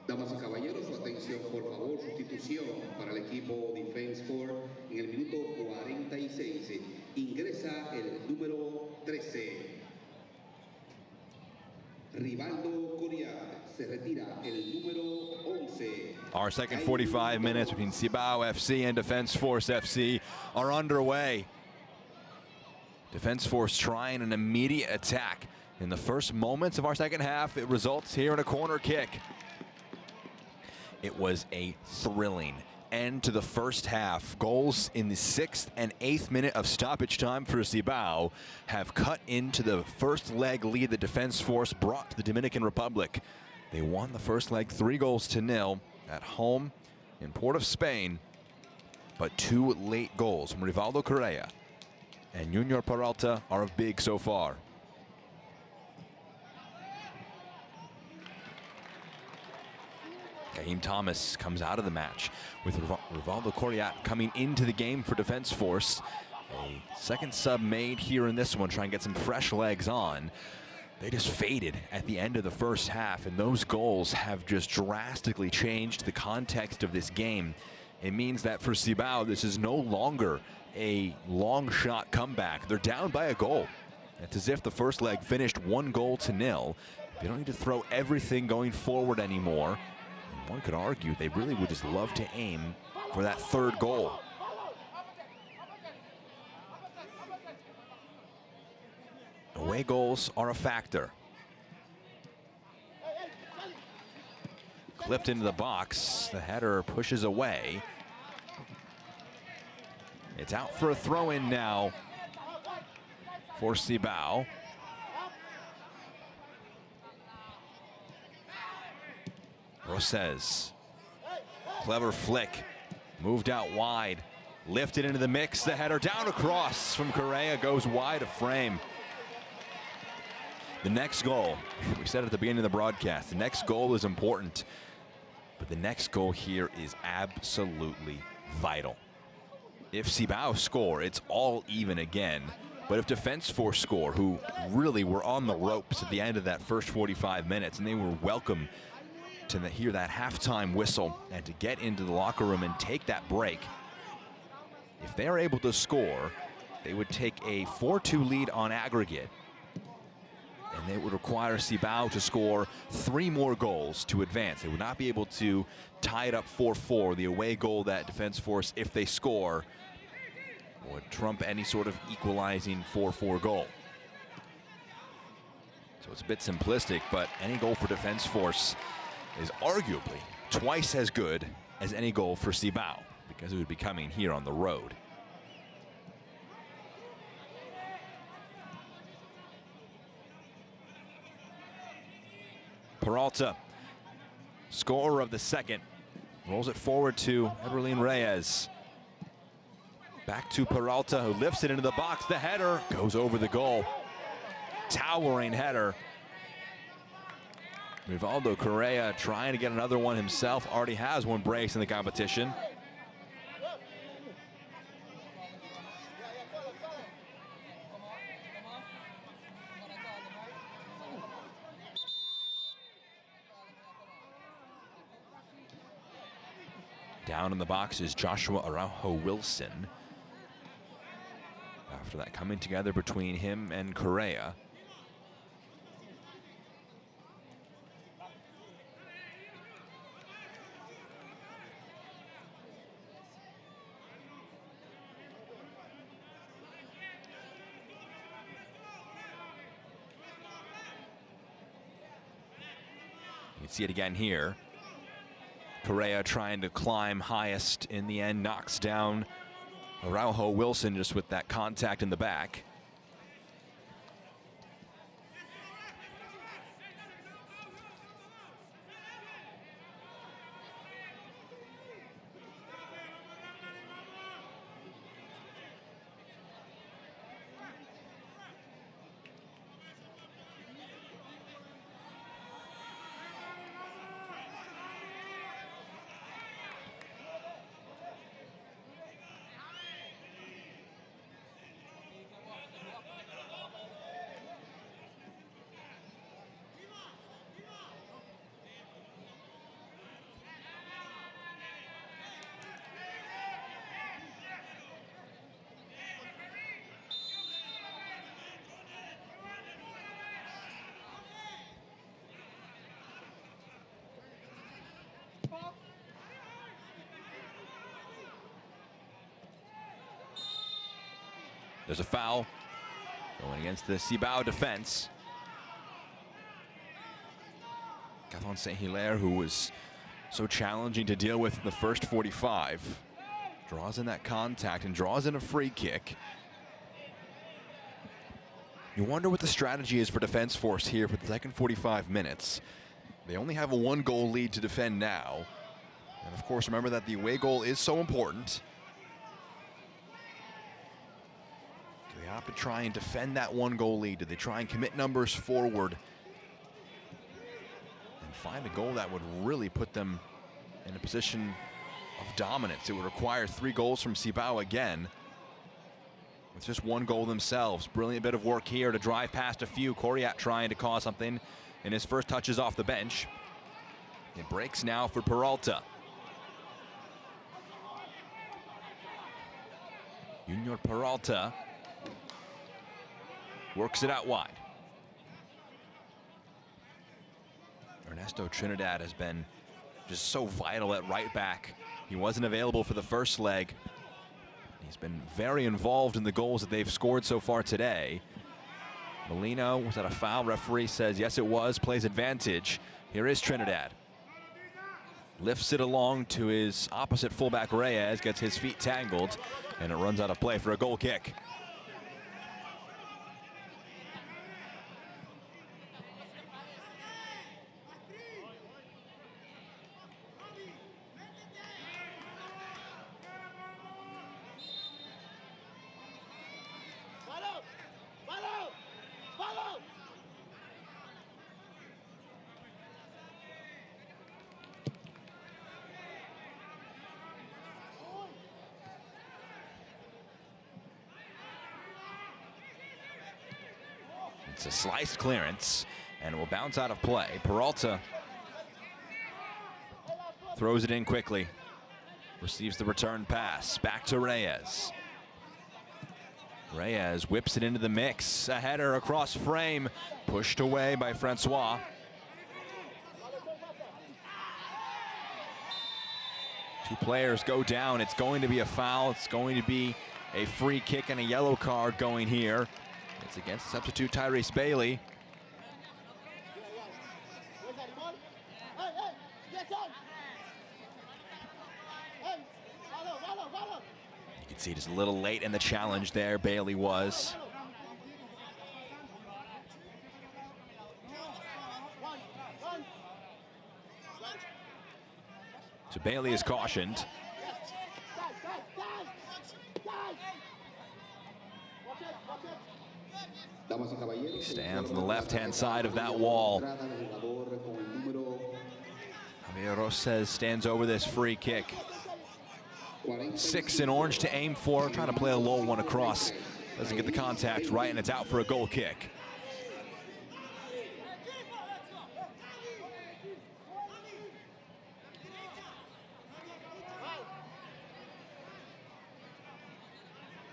Damas y caballeros, su atención, por favor. Sustitución para el equipo Defense Force en el minuto 46. Ingresa el número 13. Rivaldo Coria. Se retira el número 11. Our second 45 minutes between Cibao FC and Defense Force FC are underway. Defense Force trying an immediate attack. In the first moments of our second half, it results here in a corner kick. It was a thrilling end to the first half. Goals in the 6th and 8th minute of stoppage time for Cibao have cut into the first leg lead the Defense Force brought to the Dominican Republic. They won the first leg 3-0 at home in Port of Spain, but 2 late goals from Rivaldo Correa and Junior Peralta are big so far. Raheem Thomas comes out of the match with Rivaldo Correa coming into the game for Defense Force. A second sub made here in this one, trying to get some fresh legs on. They just faded at the end of the first half, and those goals have just drastically changed the context of this game. It means that for Cibao, this is no longer a long shot comeback. They're down by a goal. It's as if the first leg finished 1-0. They don't need to throw everything going forward anymore. One could argue they really would just love to aim for that third goal. Away goals are a factor. Clipped into the box. The header pushes away. It's out for a throw-in now for Cibao. Rosez, clever flick, moved out wide, lifted into the mix, the header down across from Correa, goes wide of frame. The next goal, we said at the beginning of the broadcast, the next goal is important, but the next goal here is absolutely vital. If Cibao score, it's all even again, but if Defense Force score, who really were on the ropes at the end of that first 45 minutes, and they were welcome to hear that halftime whistle and to get into the locker room and take that break. If they're able to score, they would take a 4-2 lead on aggregate, and they would require Cibao to score 3 more goals to advance. They would not be able to tie it up 4-4. The away goal that Defense Force, if they score, would trump any sort of equalizing 4-4 goal. So it's a bit simplistic, but any goal for Defense Force is arguably twice as good as any goal for Cibao, because it would be coming here on the road. Peralta, scorer of the second, rolls it forward to Eberlin Reyes. Back to Peralta, who lifts it into the box. The header goes over the goal. Towering header. Rivaldo Correa trying to get another one himself. Already has 1 brace in the competition. Down in the box is Joshua Araujo Wilson. After that coming together between him and Correa. You can see it again here. Correa trying to climb highest, in the end knocks down Araujo Wilson just with that contact in the back. There's a foul going against the Cibao defense. Catherine Saint-Hilaire, who was so challenging to deal with in the first 45, draws in that contact and draws in a free kick. You wonder what the strategy is for Defense Force here for the second 45 minutes. They only have a 1-goal lead to defend now. And of course, remember that the away goal is so important. Do they opt to try and defend that 1-goal lead? Do they try and commit numbers forward and find a goal that would really put them in a position of dominance? It would require 3 goals from Cibao again. With just 1 goal themselves. Brilliant bit of work here to drive past a few. Coriat trying to cause something in his first touches off the bench. It breaks now for Peralta. Junior Peralta works it out wide. Ernesto Trinidad has been just so vital at right back. He wasn't available for the first leg. He's been very involved in the goals that they've scored so far today. Molino, was that a foul? Referee says yes, it was. Plays advantage. Here is Trinidad. Lifts it along to his opposite fullback Reyes, gets his feet tangled, and it runs out of play for a goal kick. It's a sliced clearance, and it will bounce out of play. Peralta throws it in quickly. Receives the return pass. Back to Reyes. Reyes whips it into the mix. A header across frame. Pushed away by Francois. Two players go down. It's going to be a foul. It's going to be a free kick and a yellow card going here. It's against substitute Tyrese Bailey. You can see just a little late in the challenge there, Bailey was. So Bailey is cautioned. He stands on the left-hand side of that wall. Javier Roses stands over this free kick. 6 in orange to aim for, trying to play a low one across. Doesn't get the contact right, and it's out for a goal kick.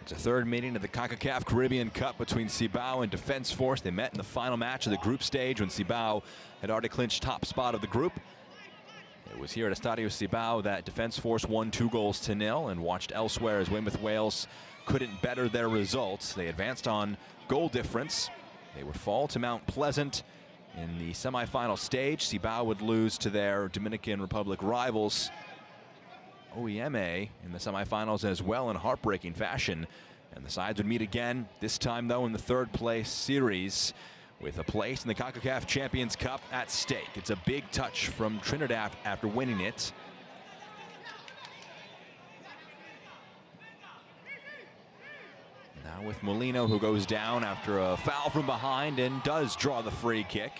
It's a third meeting of the Concacaf Caribbean Cup between Cibao and Defense Force. They met in the final match of the group stage when Cibao had already clinched top spot of the group. It was here at Estadio Cibao that Defense Force won 2-0 and watched elsewhere as Weymouth Wales couldn't better their results. They advanced on goal difference. They would fall to Mount Pleasant in the semifinal stage. Cibao would lose to their Dominican Republic rivals OEMA in the semifinals as well in heartbreaking fashion. And the sides would meet again, this time though in the third place series, with a place in the Concacaf Champions Cup at stake. It's a big touch from Trinidad after winning it. Now with Molino, who goes down after a foul from behind and does draw the free kick.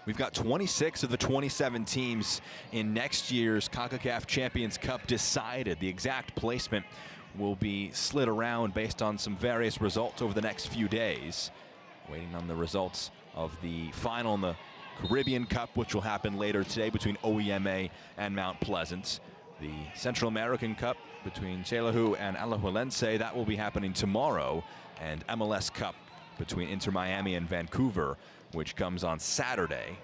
We've got 26 of the 27 teams in next year's Concacaf Champions Cup decided. The exact placement will be slid around based on some various results over the next few days. Waiting on the results of the final in the Caribbean Cup, which will happen later today between OEMA and Mount Pleasant. The Central American Cup between Xelajú and Alajuelense, that will be happening tomorrow. And MLS Cup between Inter Miami and Vancouver, which comes on Saturday.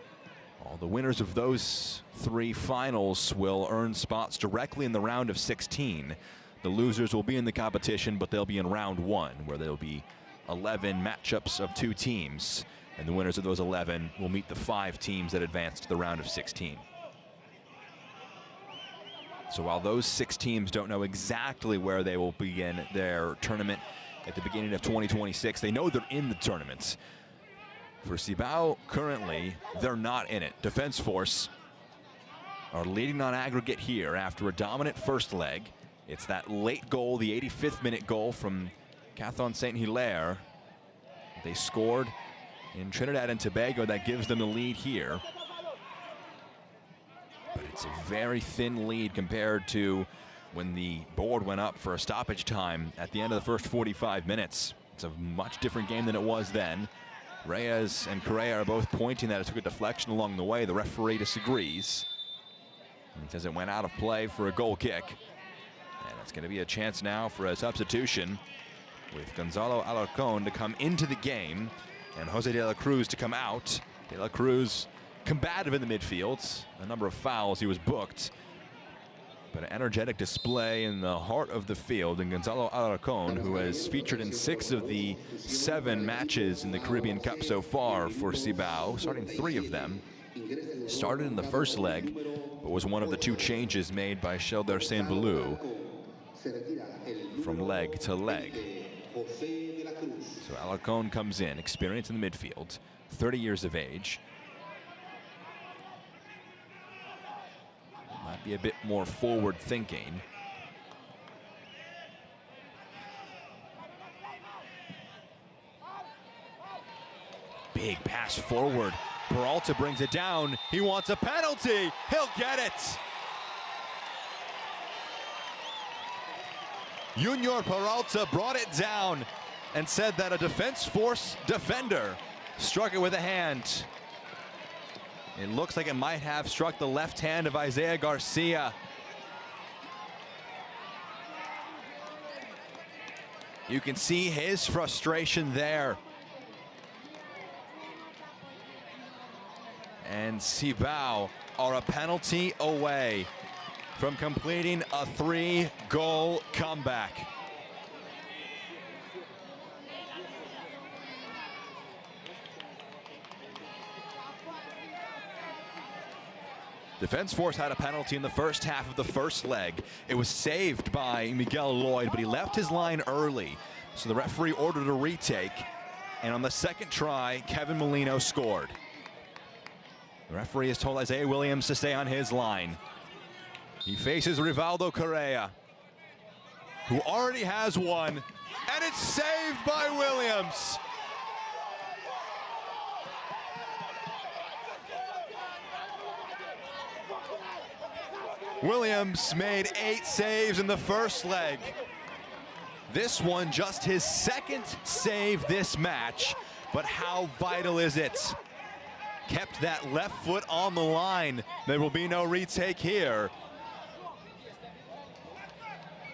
All the winners of those 3 finals will earn spots directly in the round of 16. The losers will be in the competition, but they'll be in round 1, where there'll be 11 matchups of 2 teams. And the winners of those 11 will meet the 5 teams that advance to the round of 16. So while those 6 teams don't know exactly where they will begin their tournament at the beginning of 2026, they know they're in the tournaments. For Cibao, currently, they're not in it. Defense Force are leading on aggregate here after a dominant first leg. It's that late goal, the 85th minute goal from Cathon St. Hilaire. They scored in Trinidad and Tobago that gives them the lead here. But it's a very thin lead compared to when the board went up for a stoppage time at the end of the first 45 minutes. It's a much different game than it was then. Reyes and Correa are both pointing that it took a deflection along the way. The referee disagrees. He says it went out of play for a goal kick. And it's going to be a chance now for a substitution with Gonzalo Alarcon to come into the game and Jose de la Cruz to come out. De la Cruz combative in the midfield. A number of fouls, he was booked. But an energetic display in the heart of the field. And Gonzalo Alarcon, who has featured in 6 of the 7 matches in the Caribbean Cup so far for Cibao, starting 3 of them. Started in the first leg, but was one of the 2 changes made by Shelder Saint-Velou from leg to leg. So Alarcon comes in, experienced in the midfield, 30 years of age. Might be a bit more forward thinking. Big pass forward. Peralta brings it down. He wants a penalty. He'll get it. Junior Peralta brought it down and said that a Defense Force defender struck it with a hand. It looks like it might have struck the left hand of Isaiah Garcia. You can see his frustration there. And Cibao are a penalty away from completing a 3-goal comeback. Defense Force had a penalty in the first half of the first leg. It was saved by Miguel Lloyd, but he left his line early. So the referee ordered a retake. And on the second try, Kevin Molino scored. The referee has told Isaiah Williams to stay on his line. He faces Rivaldo Correa, who already has one, and it's saved by Williams. Williams made 8 saves in the first leg. This one just his 2nd save this match, but how vital is it? Kept that left foot on the line. There will be no retake here.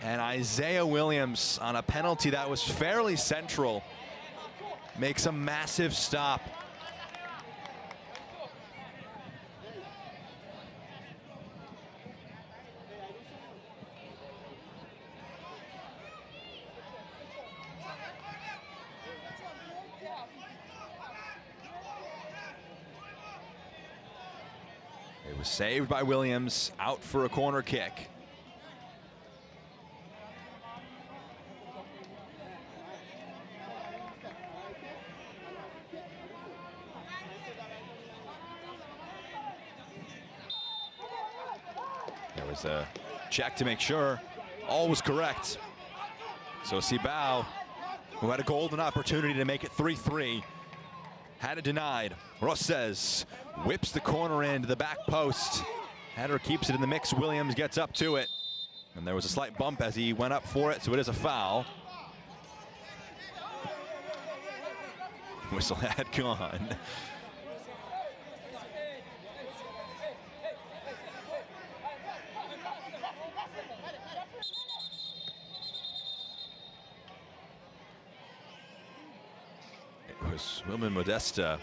And Isaiah Williams, on a penalty that was fairly central, makes a massive stop. It was saved by Williams, out for a corner kick. There was a check to make sure all was correct. So Cibao, who had a golden opportunity to make it 3-3, had it denied. Rosses whips the corner in to the back post. Header keeps it in the mix. Williams gets up to it. And there was a slight bump as he went up for it, so it is a foul. Whistle had gone. It was Wilman Modesta,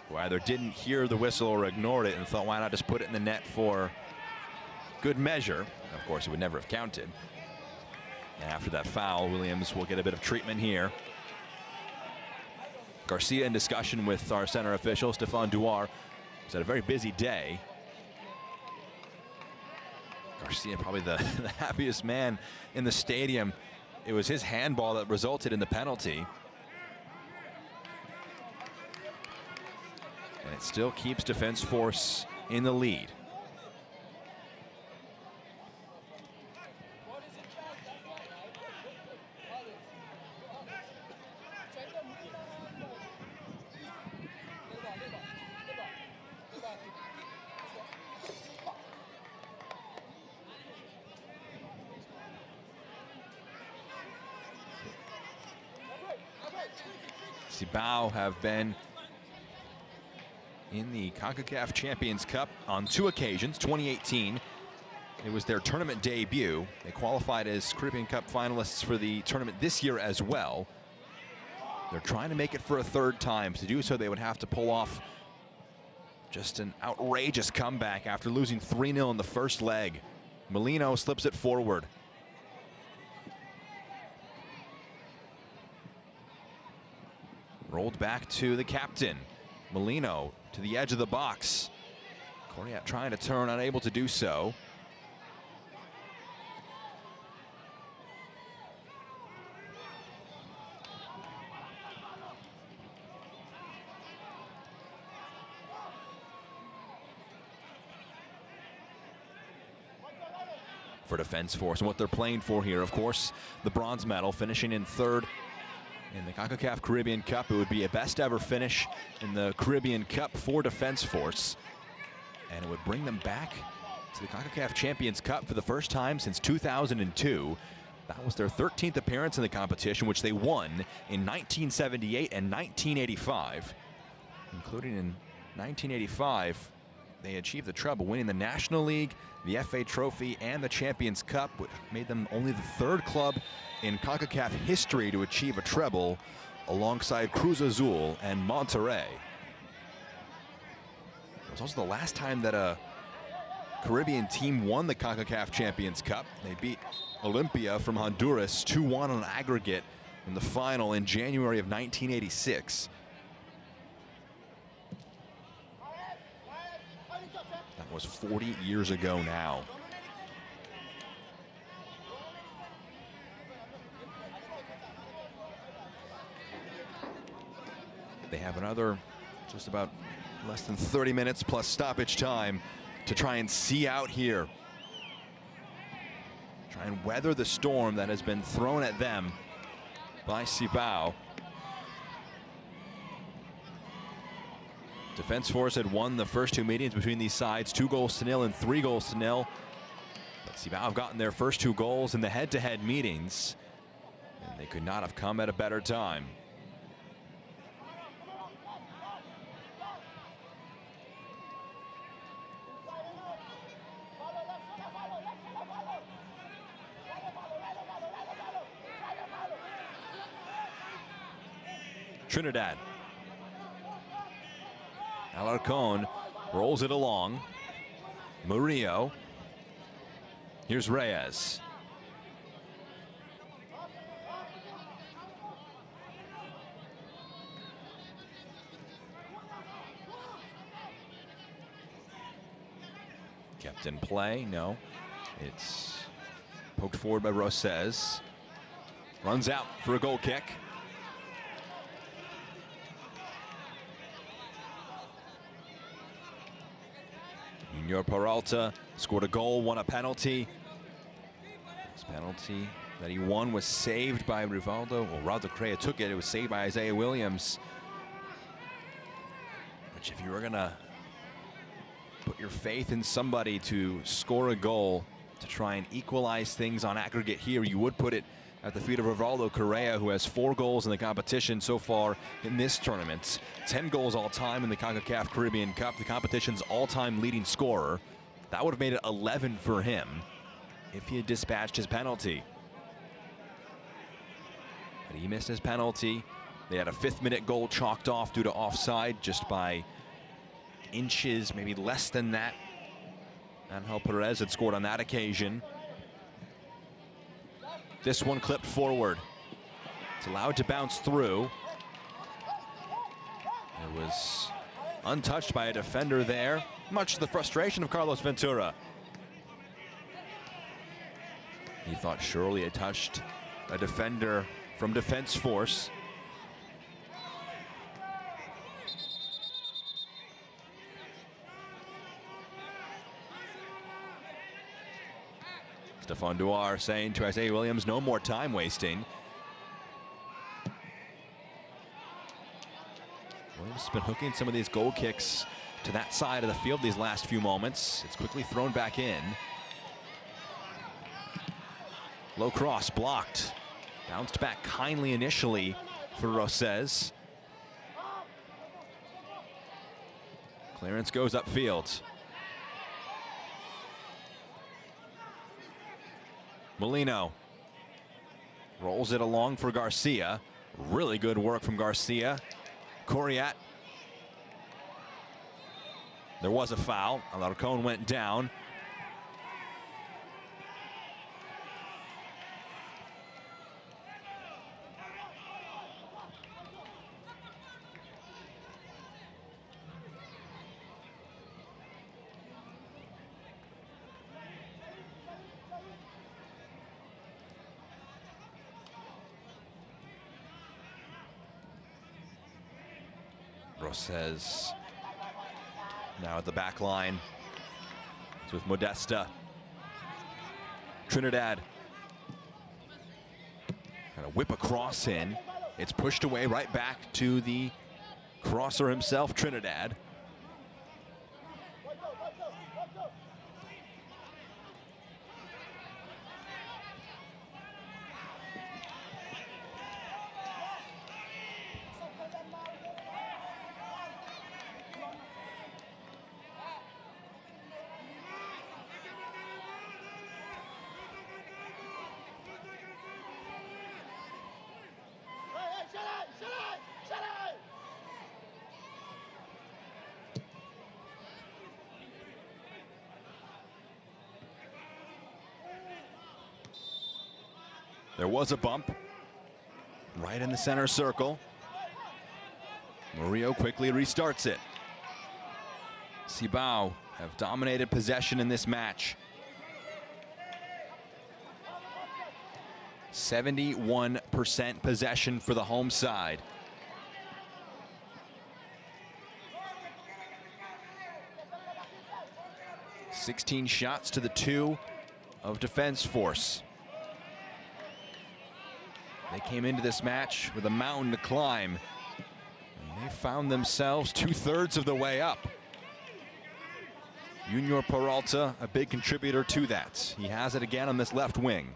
who either didn't hear the whistle or ignored it and thought, why not just put it in the net for good measure. Of course, it would never have counted. And after that foul, Williams will get a bit of treatment here. Garcia in discussion with our center official, Stefan Duar. He's had a very busy day. Garcia probably the happiest man in the stadium. It was his handball that resulted in the penalty. And it still keeps Defense Force in the lead. Cibao have been in the Concacaf Champions Cup on 2 occasions. 2018, it was their tournament debut. They qualified as Caribbean Cup finalists for the tournament this year as well. They're trying to make it for a 3rd time. To do so, they would have to pull off just an outrageous comeback after losing 3-0 in the first leg. Molino slips it forward. Rolled back to the captain. Molino to the edge of the box. Corniat trying to turn, unable to do so. For Defense Force, and what they're playing for here, of course, the bronze medal, finishing in 3rd in the Concacaf Caribbean Cup. It would be a best ever finish in the Caribbean Cup for Defense Force. And it would bring them back to the Concacaf Champions Cup for the first time since 2002. That was their 13th appearance in the competition, which they won in 1978 and 1985. Including in 1985, they achieved the treble, winning the National League, the FA Trophy, and the Champions Cup, which made them only the 3rd club in CONCACAF history to achieve a treble, alongside Cruz Azul and Monterrey. It was also the last time that a Caribbean team won the CONCACAF Champions Cup. They beat Olympia from Honduras 2-1 on aggregate in the final in January of 1986. That was 40 years ago now. They have another just about less than 30 minutes plus stoppage time to try and see out here. Try and weather the storm that has been thrown at them by Cibao. Defense Force had won the first 2 meetings between these sides, 2-0 and 3-0. But Cibao have gotten their first 2 goals in the head-to-head meetings, and they could not have come at a better time. Trinidad. Alarcon rolls it along. Murillo. Here's Reyes. Kept in play. No. It's poked forward by Rosses. Runs out for a goal kick. Junior Peralta scored a goal, won a penalty. This penalty that he won was saved by Rivaldo. Well, Rivaldo Correa took it. It was saved by Isaiah Williams. Which, if you were going to put your faith in somebody to score a goal to try and equalize things on aggregate here, you would put it at the feet of Rivaldo Correa, who has 4 goals in the competition so far in this tournament. 10 goals all time in the CONCACAF Caribbean Cup, the competition's all-time leading scorer. That would have made it 11 for him if he had dispatched his penalty. But he missed his penalty. They had a 5th-minute goal chalked off due to offside, just by inches, maybe less than that. Angel Perez had scored on that occasion. This one clipped forward. It's allowed to bounce through. It was untouched by a defender there, much to the frustration of Carlos Ventura. He thought surely it touched a defender from defense force. Stephane Duar saying to Isaiah Williams, no more time wasting. Williams has been hooking some of these goal kicks to that side of the field these last few moments. It's quickly thrown back in. Low cross blocked. Bounced back kindly initially for Rosses. Clearance goes upfield. Molino rolls it along for Garcia. Really good work from Garcia. Coriat. There was a foul. Alarcón went down. Rosses now at the back line. It's with Modesta. Trinidad. Kind of whip a cross in. It's pushed away right back to the crosser himself, Trinidad. There was a bump right in the center circle. Murillo quickly restarts it. Cibao have dominated possession in this match. 71% possession for the home side. (16 shots to the 2 of defense force. They came into this match with a mountain to climb, and they found themselves 2/3 of the way up. Junior Peralta, a big contributor to that. He has it again on this left wing.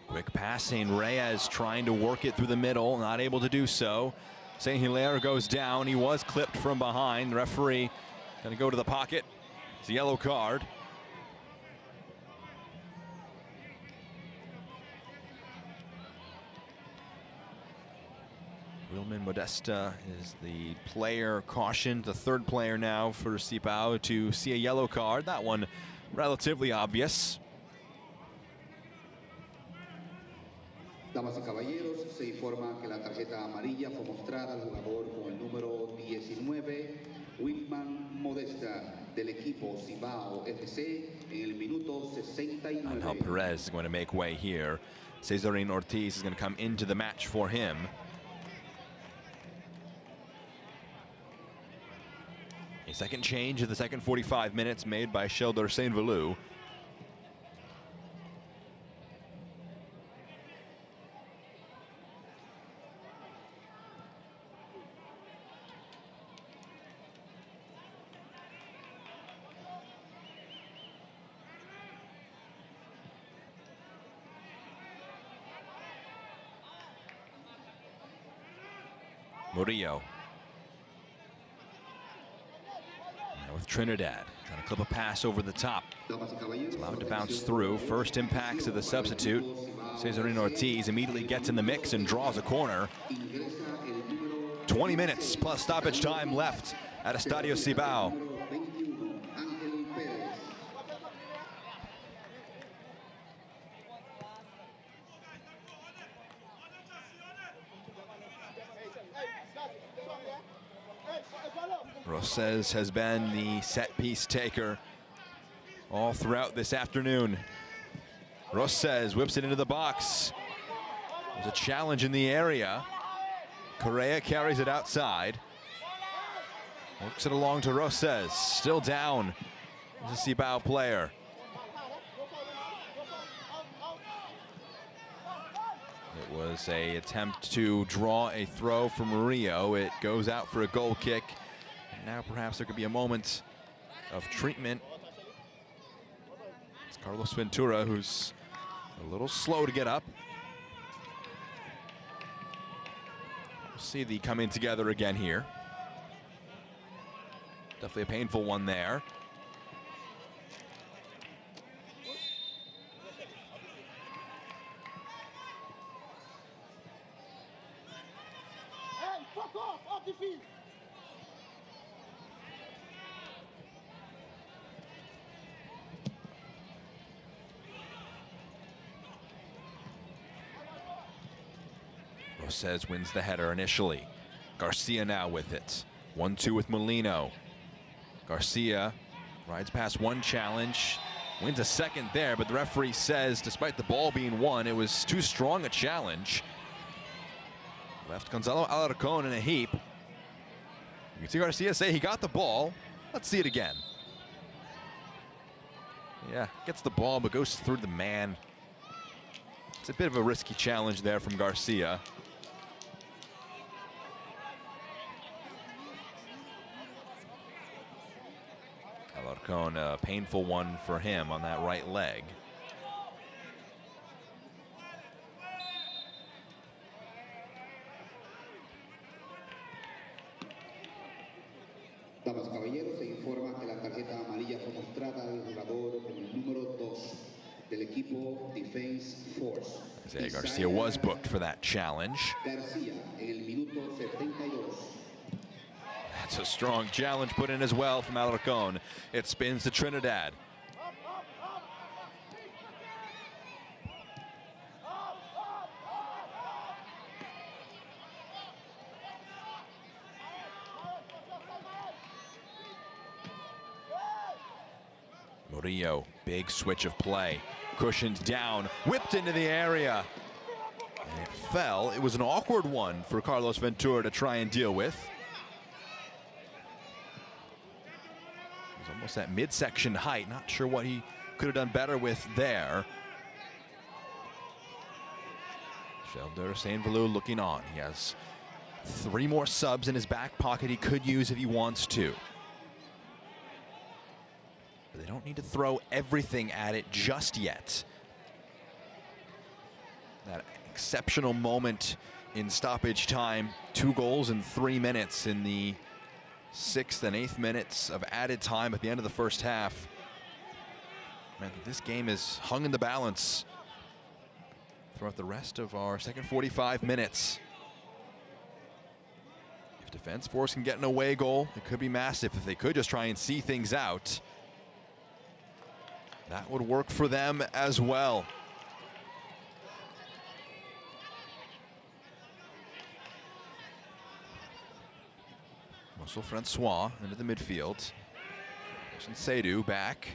Quick passing, Reyes trying to work it through the middle, not able to do so. Saint Hilaire goes down. He was clipped from behind. The referee going to go to the pocket. It's a yellow card. Wilman Modesta is the player cautioned, the third player now for Cibao to see a yellow card. That one relatively obvious. Damas y caballeros, se informa que la tarjeta amarilla fue mostrada al jugador con el número 19, Wilman Modesta, del equipo Cibao FC, en el minuto 69. Angel Perez is going to make way here. Cesarin Ortiz is going to come into the match for him. A second change in the second 45 minutes made by Sheldar Saint-Velou. Murillo. Now with Trinidad, trying to clip a pass over the top. It's allowed to bounce through. First impacts of the substitute. Cesarin Ortiz immediately gets in the mix and draws a corner. 20 minutes plus stoppage time left at Estadio Cibao. Rosses has been the set piece taker all throughout this afternoon. Rosses whips it into the box. There's a challenge in the area. Correa carries it outside. Works it along to Rosses. Still down. There's a Cibao player. It was an attempt to draw a throw from Murillo. It goes out for a goal kick. And now perhaps there could be a moment of treatment. It's Carlos Ventura, who's a little slow to get up. We'll see the coming together again here. Definitely a painful one there. Off the field. Rosses wins the header initially. Garcia now with it. 1-2 with Molino. Garcia rides past one challenge, wins a second there, but the referee says despite the ball being won, it was too strong a challenge. Left Gonzalo Alarcon in a heap. You can see Garcia say he got the ball. Let's see it again. Yeah, gets the ball but goes through the man. It's a bit of a risky challenge there from Garcia. Alarcon, a painful one for him on that right leg. Damas y caballeros, se informa que la tarjeta amarilla fue mostrada al jugador con el número 2 del equipo Defense Force. Isaiah Garcia was booked for that challenge. Garcia en el minuto 72. That's a strong challenge put in as well from Alarcon. It spins to Trinidad. Murillo, big switch of play. Cushioned down, whipped into the area. And it fell. It was an awkward one for Carlos Ventura to try and deal with. It was almost at midsection height. Not sure what he could have done better with there. Shelder Saint-Valou looking on. He has 3 more subs in his back pocket he could use if he wants to. But they don't need to throw everything at it just yet. That exceptional moment in stoppage time. 2 goals in 3 minutes in the 6th and 8th minutes of added time at the end of the first half. Man, this game is hung in the balance throughout the rest of our second 45 minutes. If Defense Force can get an away goal, it could be massive. If they could just try and see things out, that would work for them as well. Marcel Francois into the midfield. Seydu back.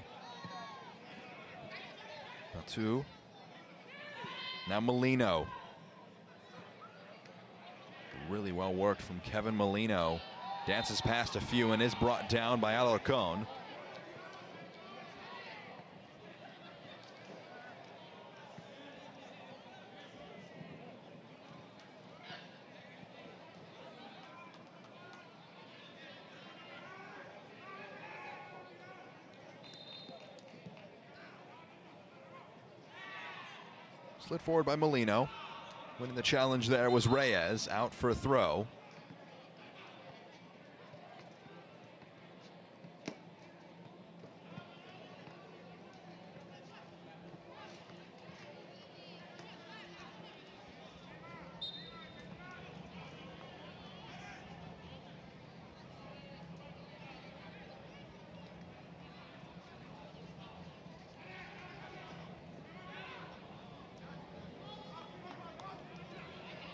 Batu. Now Molino. Really well worked from Kevin Molino. Dances past a few and is brought down by Alarcon. Slid forward by Molino. Winning the challenge there was Reyes, out for a throw.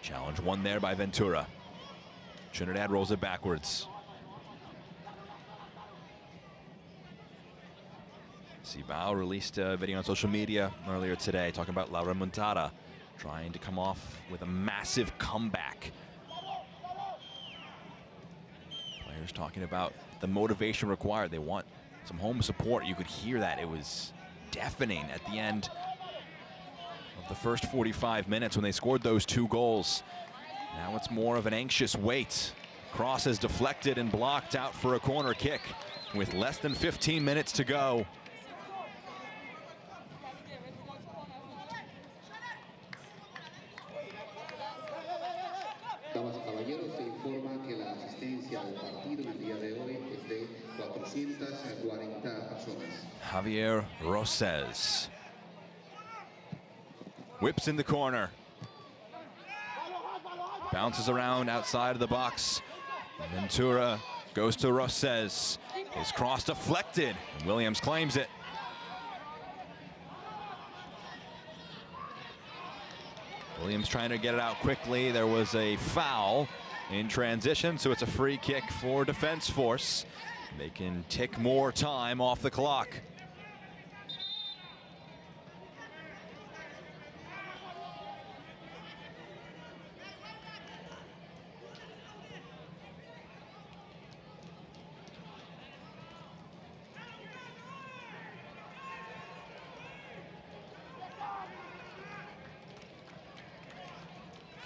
Challenge won there by Ventura. Trinidad rolls it backwards. Cibao released a video on social media earlier today talking about La Remontada, trying to come off with a massive comeback. Players talking about the motivation required. They want some home support. You could hear that. It was deafening at the end of the first 45 minutes when they scored those 2 goals. Now it's more of an anxious wait. Cross is deflected and blocked out for a corner kick with less than 15 minutes to go. Damas y caballeros, se informa que la asistencia al partido en el día de hoy es de 440 personas. Javier Rosses whips in the corner. Bounces around outside of the box. Ventura goes to Rosses. His cross deflected, and Williams claims it. Williams trying to get it out quickly. There was a foul in transition, so it's a free kick for Defense Force. They can tick more time off the clock.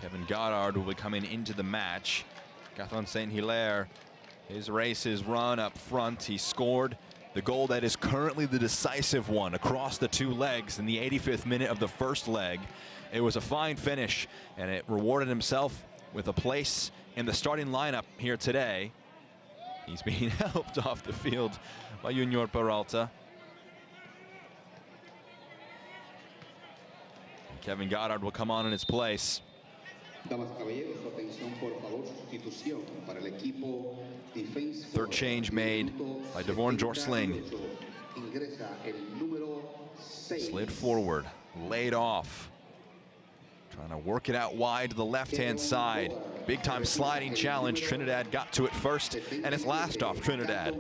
Kevin Goddard will be coming into the match. Gathon St. Hilaire, his race is run up front. He scored the goal that is currently the decisive one across the 2 legs in the 85th minute of the first leg. It was a fine finish, and it rewarded himself with a place in the starting lineup here today. He's being helped off the field by Junior Peralta. And Kevin Goddard will come on in his place. Damas y caballeros, su atención, por favor, sustitución para el equipo Defense Force. Third change made by Devon Jorsling. Ingresa el número 6. Slid forward, laid off. Trying to work it out wide to the left-hand side. Big time sliding challenge. Trinidad got to it first, and it's last off Trinidad.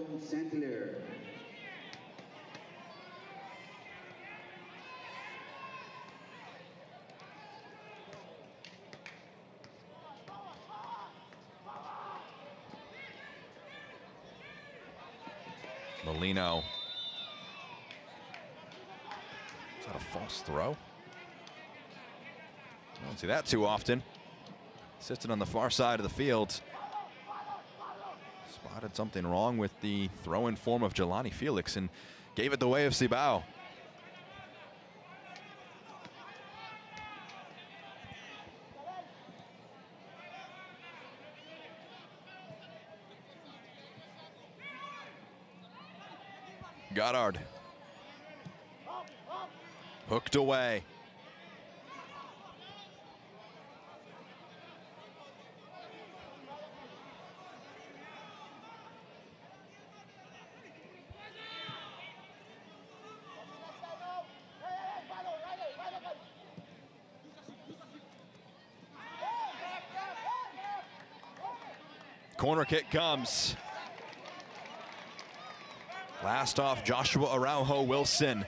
Molino. Is that a false throw? I don't see that too often. Assisted on the far side of the field. Spotted something wrong with the throw-in form of Jelani Felix and gave it the way of Cibao. Goddard. Hooked away. Corner kick comes. Last off, Joshua Araujo Wilson.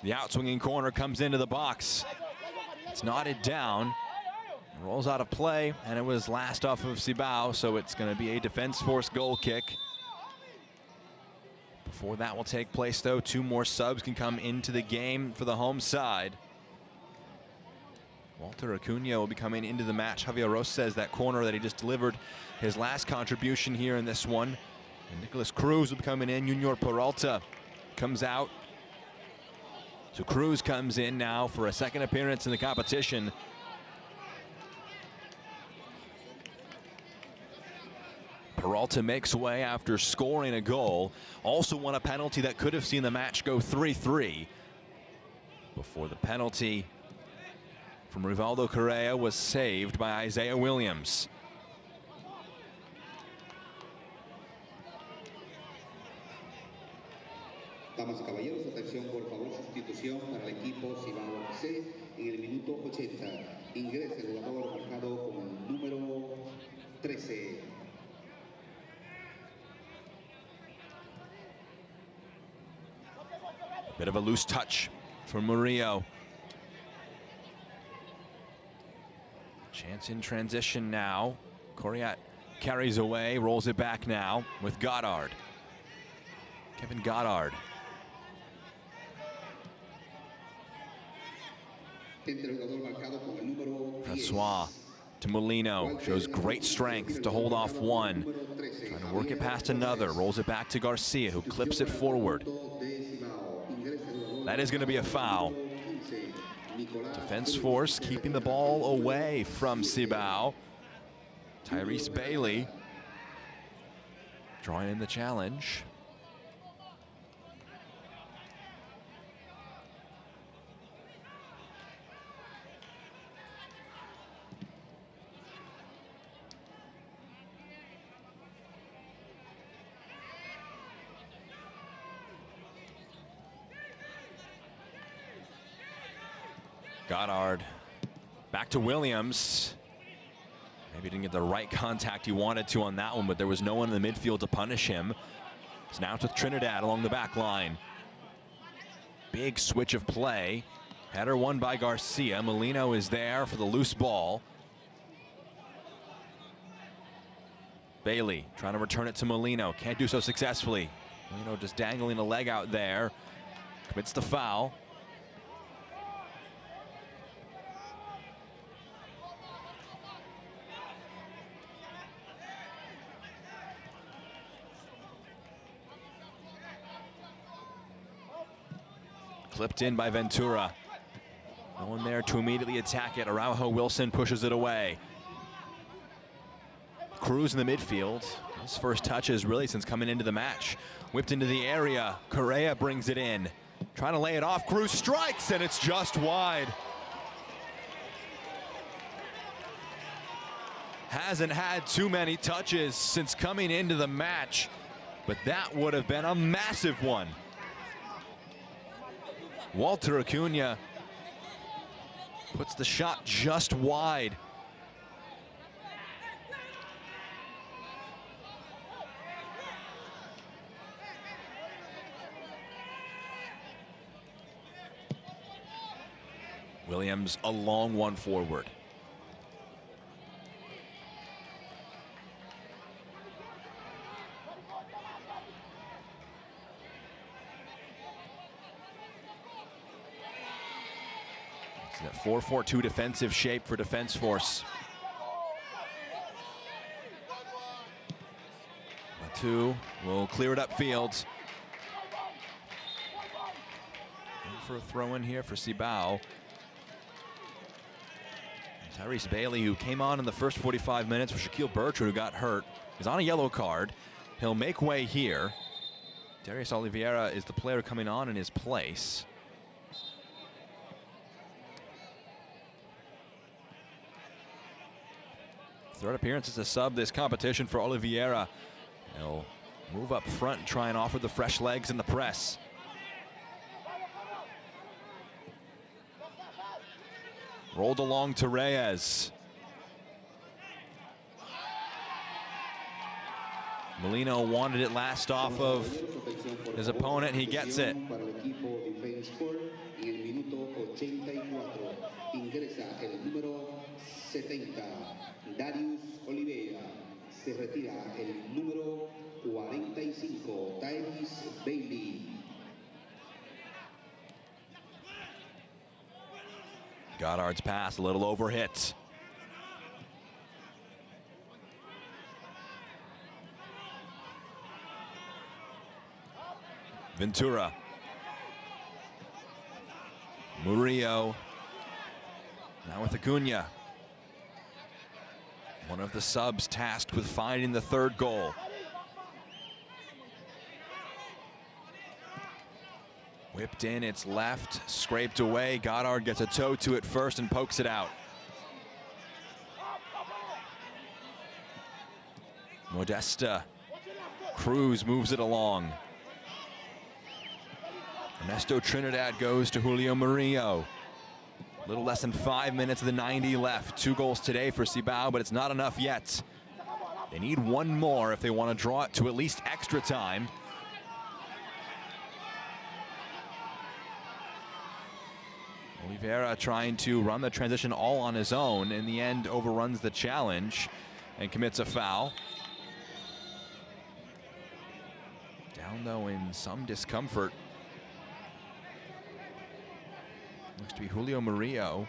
The outswinging corner comes into the box. It's knotted down. Rolls out of play, and it was last off of Cibao, so it's going to be a Defense Force goal kick. Before that will take place, though, 2 more subs can come into the game for the home side. Walter Acuna will be coming into the match. Javier Rosses says that corner that he just delivered his last contribution here in this one. And Nicholas Cruz will be coming in. Junior Peralta comes out. So Cruz comes in now for a second appearance in the competition. Peralta makes way after scoring a goal. Also won a penalty that could have seen the match go 3-3. before the penalty from Rivaldo Correa was saved by Isaiah Williams. Damas y caballeros, atención por favor, sustitución para el equipo Cibao FC en el minuto 80. Ingresa el jugador marcado con el número 13. Bit of a loose touch from Murillo. Chance in transition now. Correa carries away, rolls it back now with Goddard. Kevin Goddard. Francois to Molino, shows great strength to hold off one. Trying to work it past another, rolls it back to Garcia, who clips it forward. That is going to be a foul. Defense force keeping the ball away from Cibao. Tyrese Bailey drawing in the challenge. Goddard back to Williams. Maybe didn't get the right contact he wanted to on that one, but there was no one in the midfield to punish him. It's now with Trinidad along the back line. Big switch of play. Header won by Garcia. Molino is there for the loose ball. Bailey trying to return it to Molino. Can't do so successfully. Molino just dangling a leg out there. Commits the foul. Clipped in by Ventura. No one there to immediately attack it. Araujo Wilson pushes it away. Cruz in the midfield. His first touches really since coming into the match. Whipped into the area. Correa brings it in. Trying to lay it off. Cruz strikes and it's just wide. Hasn't had too many touches since coming into the match, but that would have been a massive one. Walter Acuna puts the shot just wide. Williams a long one forward. That 4-4-2 defensive shape for defense force. Two will clear it upfield. For a throw in here for Cibao. Tyrese Bailey, who came on in the first 45 minutes for Shaquille Bertrand, who got hurt, is on a yellow card. He'll make way here. Darius Oliveira is the player coming on in his place. Third appearance as a sub this competition for Oliveira. He'll move up front and try and offer the fresh legs in the press. Rolled along to Reyes. Molino wanted it last off of his opponent. He gets it. Darius Oliveira. Se retira el número 45, Tyrese Bailey. Goddard's pass, a little overhit. Ventura. Murillo. Now with Acuna. One of the subs tasked with finding the third goal. Whipped in, it's left, scraped away. Goddard gets a toe to it first and pokes it out. Modesta. Cruz moves it along. Ernesto Trinidad goes to Julio Murillo. A little less than 5 minutes of the 90 left. 2 goals today for Cibao, but it's not enough yet. They need one more if they want to draw it to at least extra time. Oliveira trying to run the transition all on his own. In the end, overruns the challenge and commits a foul. Down though in some discomfort. Looks to be Julio Murillo.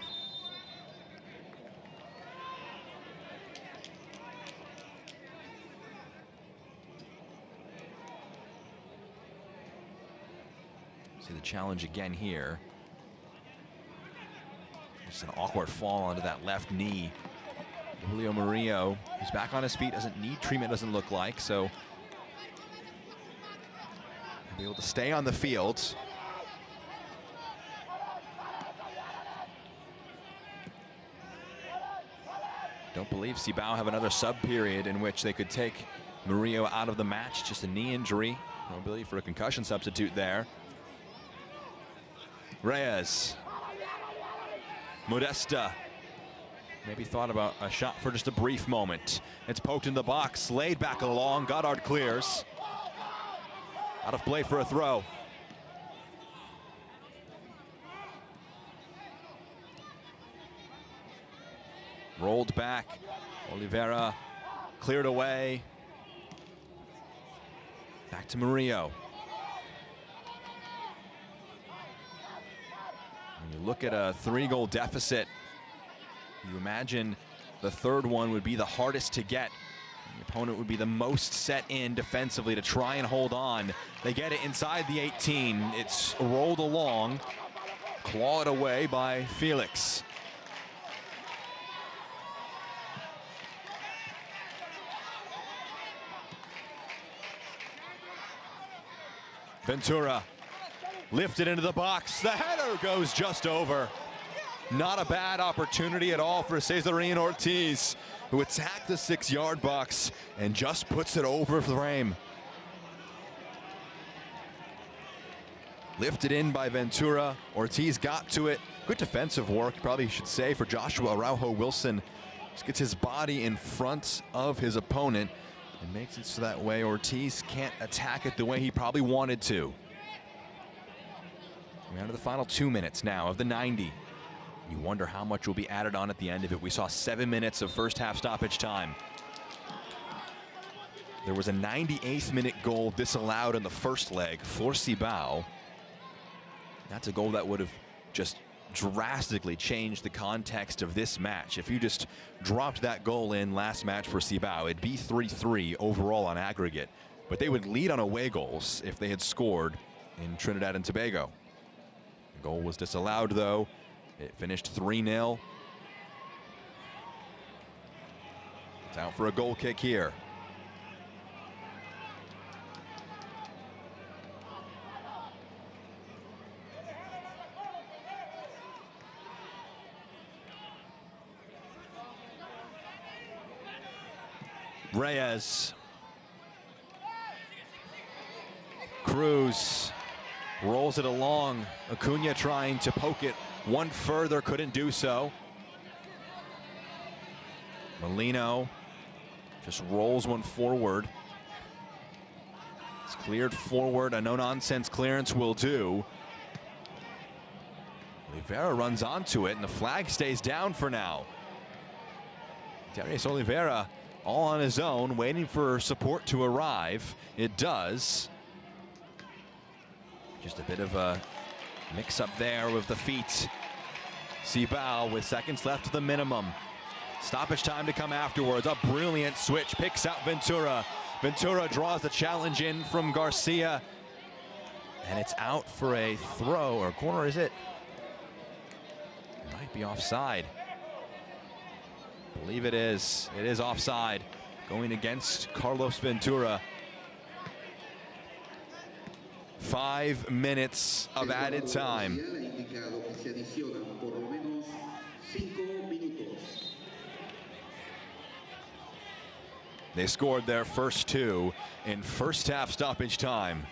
See the challenge again here. Just an awkward fall onto that left knee. Julio Murillo, who's back on his feet, doesn't need treatment, doesn't look like, so he'll be able to stay on the field. Don't believe Cibao have another sub period in which they could take Murillo out of the match. Just a knee injury. No ability for a concussion substitute there. Reyes. Modesta. Maybe thought about a shot for just a brief moment. It's poked in the box, laid back along. Goddard clears. Out of play for a throw. Rolled back. Oliveira cleared away. Back to Murillo. When you look at a 3-goal deficit, you imagine the third one would be the hardest to get. The opponent would be the most set in defensively to try and hold on. They get it inside the 18. It's rolled along, clawed away by Felix. Ventura lifted into the box. The header goes just over. Not a bad opportunity at all for Cesarine Ortiz, who attacked the 6-yard box and just puts it over the frame. Lifted in by Ventura. Ortiz got to it. Good defensive work, probably should say, for Joshua Araujo Wilson. Just gets his body in front of his opponent and makes it so that way Ortiz can't attack it the way he probably wanted to. We're down to the final 2 minutes now of the 90. You wonder how much will be added on at the end of it. We saw 7 minutes of first half stoppage time. There was a 98th minute goal disallowed in the first leg for Cibao. That's a goal that would have just drastically changed the context of this match. If you just dropped that goal in last match for Cibao, it'd be 3-3 overall on aggregate. But they would lead on away goals if they had scored in Trinidad and Tobago. The goal was disallowed though. It finished 3-0. It's out for a goal kick here. Reyes. Cruz rolls it along. Acuna trying to poke it one further, couldn't do so. Molino just rolls one forward. It's cleared forward. A no-nonsense clearance will do. Oliveira runs onto it, and the flag stays down for now. Darius Oliveira all on his own, waiting for support to arrive. It does. Just a bit of a mix-up there with the feet. Cibao with seconds left to the minimum. Stoppage time to come afterwards. A brilliant switch, picks out Ventura. Ventura draws the challenge in from Garcia. And it's out for a throw, or corner, is it? It might be offside. I believe it is. It is offside. Going against Carlos Ventura. 5 minutes of added time. They scored their first 2 in first half stoppage time.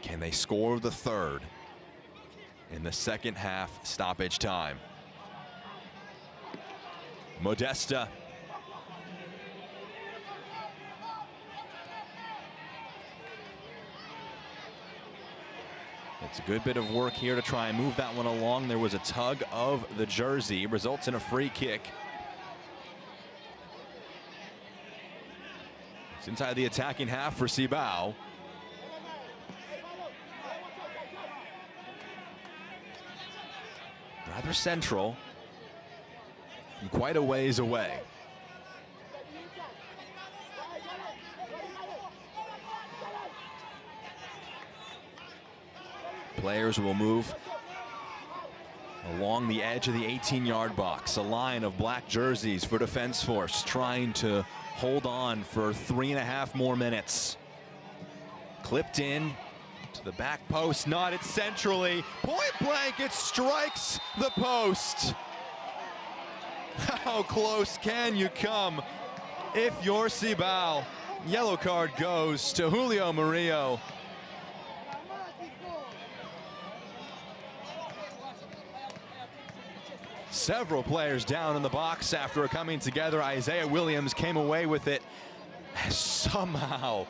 Can they score the third in the second half stoppage time? Modesta. It's a good bit of work here to try and move that one along. There was a tug of the jersey, results in a free kick. It's inside the attacking half for Cibao. Rather central and quite a ways away. Players will move along the edge of the 18-yard box. A line of black jerseys for Defense Force trying to hold on for 3.5 more minutes. Clipped in to the back post, knotted centrally. Point blank, it strikes the post. How close can you come if you're Cibao? Yellow card goes to Julio Murillo. Several players down in the box after coming together. Isaiah Williams came away with it. Somehow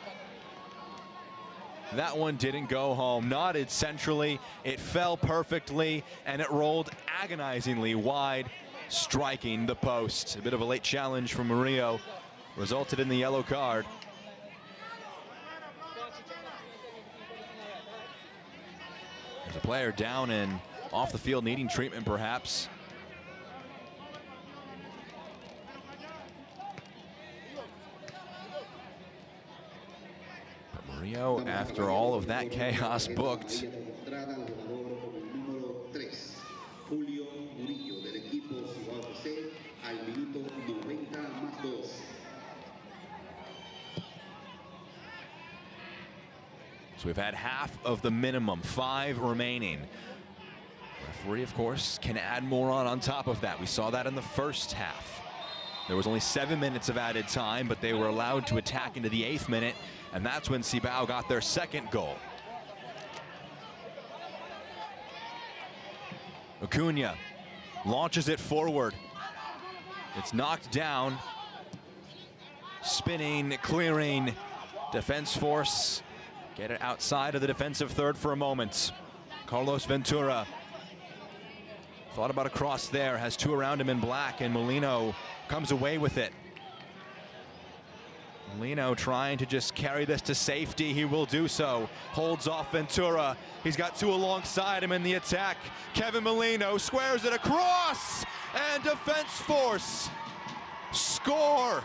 that one didn't go home. Knotted centrally, it fell perfectly, and it rolled agonizingly wide, striking the post. A bit of a late challenge from Murillo resulted in the yellow card. There's a player down and off the field needing treatment perhaps. Murillo, after all of that chaos, booked. So we've had half of the minimum, 5 remaining. Referee, of course, can add more on top of that. We saw that in the first half. There was only 7 minutes of added time, but they were allowed to attack into the 8th minute, and that's when Cibao got their second goal. Acuna launches it forward. It's knocked down. Spinning, clearing. Defense Force get it outside of the defensive third for a moment. Carlos Ventura thought about a cross there, has 2 around him in black, and Molino comes away with it. Molino trying to just carry this to safety. He will do so. Holds off Ventura. He's got 2 alongside him in the attack. Kevin Molino squares it across, and Defense Force score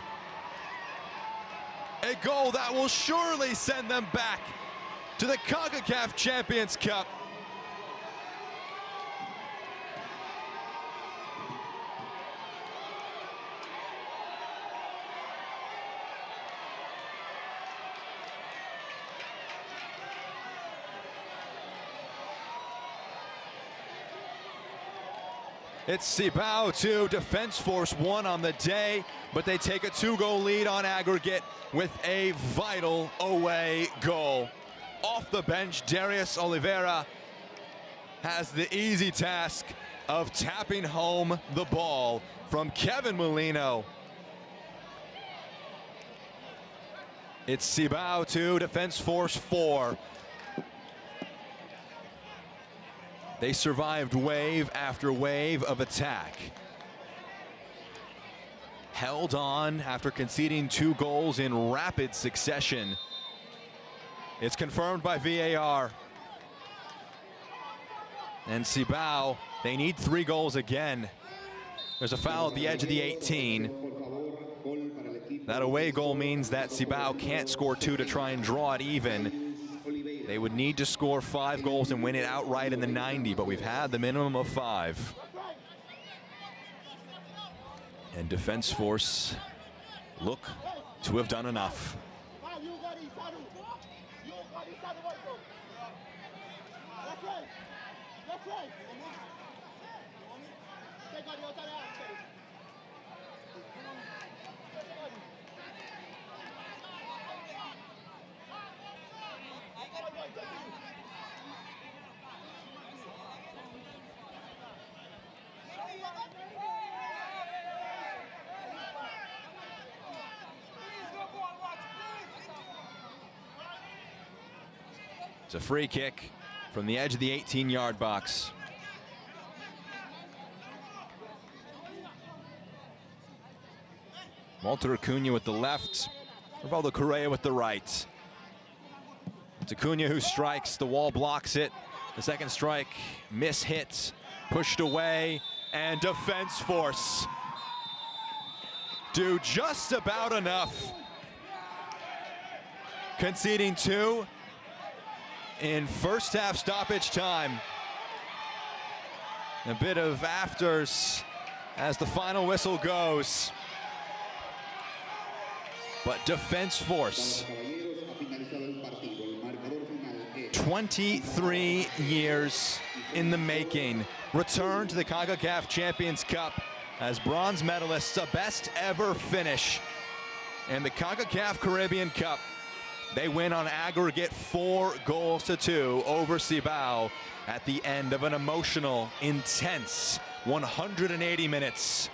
a goal that will surely send them back to the Concacaf Champions Cup. It's Cibao 2, Defense Force 1 on the day, but they take a 2-goal lead on aggregate with a vital away goal. Off the bench, Darius Oliveira has the easy task of tapping home the ball from Kevin Molino. It's Cibao 2, Defense Force 4. They survived wave after wave of attack. Held on after conceding 2 goals in rapid succession. It's confirmed by VAR. And Cibao, they need 3 goals again. There's a foul at the edge of the 18. That away goal means that Cibao can't score 2 to try and draw it even. They would need to score 5 goals and win it outright in the 90, but we've had the minimum of 5. And Defense Force look to have done enough. It's a free kick from the edge of the 18-yard box. Walter Acuna with the left, Rivaldo Correa with the right. It's Acuna who strikes, the wall blocks it. The second strike, miss-hit, pushed away, and defense force do just about enough. Conceding 2 in first half stoppage time. A bit of afters as the final whistle goes. But defense force, 23 years in the making, return to the Concacaf Champions Cup as bronze medalists, a best ever finish in the Concacaf Caribbean Cup. They win on aggregate 4-2 over Cibao at the end of an emotional, intense 180 minutes.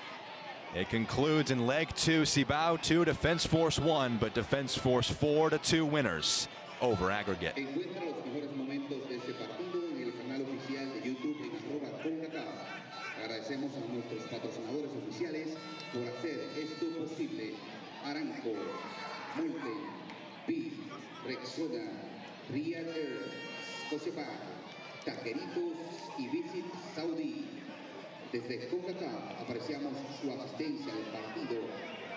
It concludes in leg 2, Cibao 2, Defense Force 1, but Defense Force 4-2 winners over aggregate. Encuentra los mejores momentos de este partido en el canal oficial de YouTube en @Concacaf. Agradecemos a nuestros patrocinadores oficiales por hacer esto posible. Aranco, Molten, Beef, Rexona, Real Earth, Cosepac, Taqueritos y Visit Saudi. Desde Concacaf apreciamos su asistencia al partido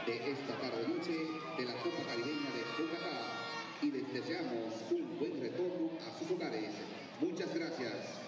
de esta tarde-noche de la Copa Caribeña de Concacaf y les deseamos un buen retorno a sus hogares. Muchas gracias.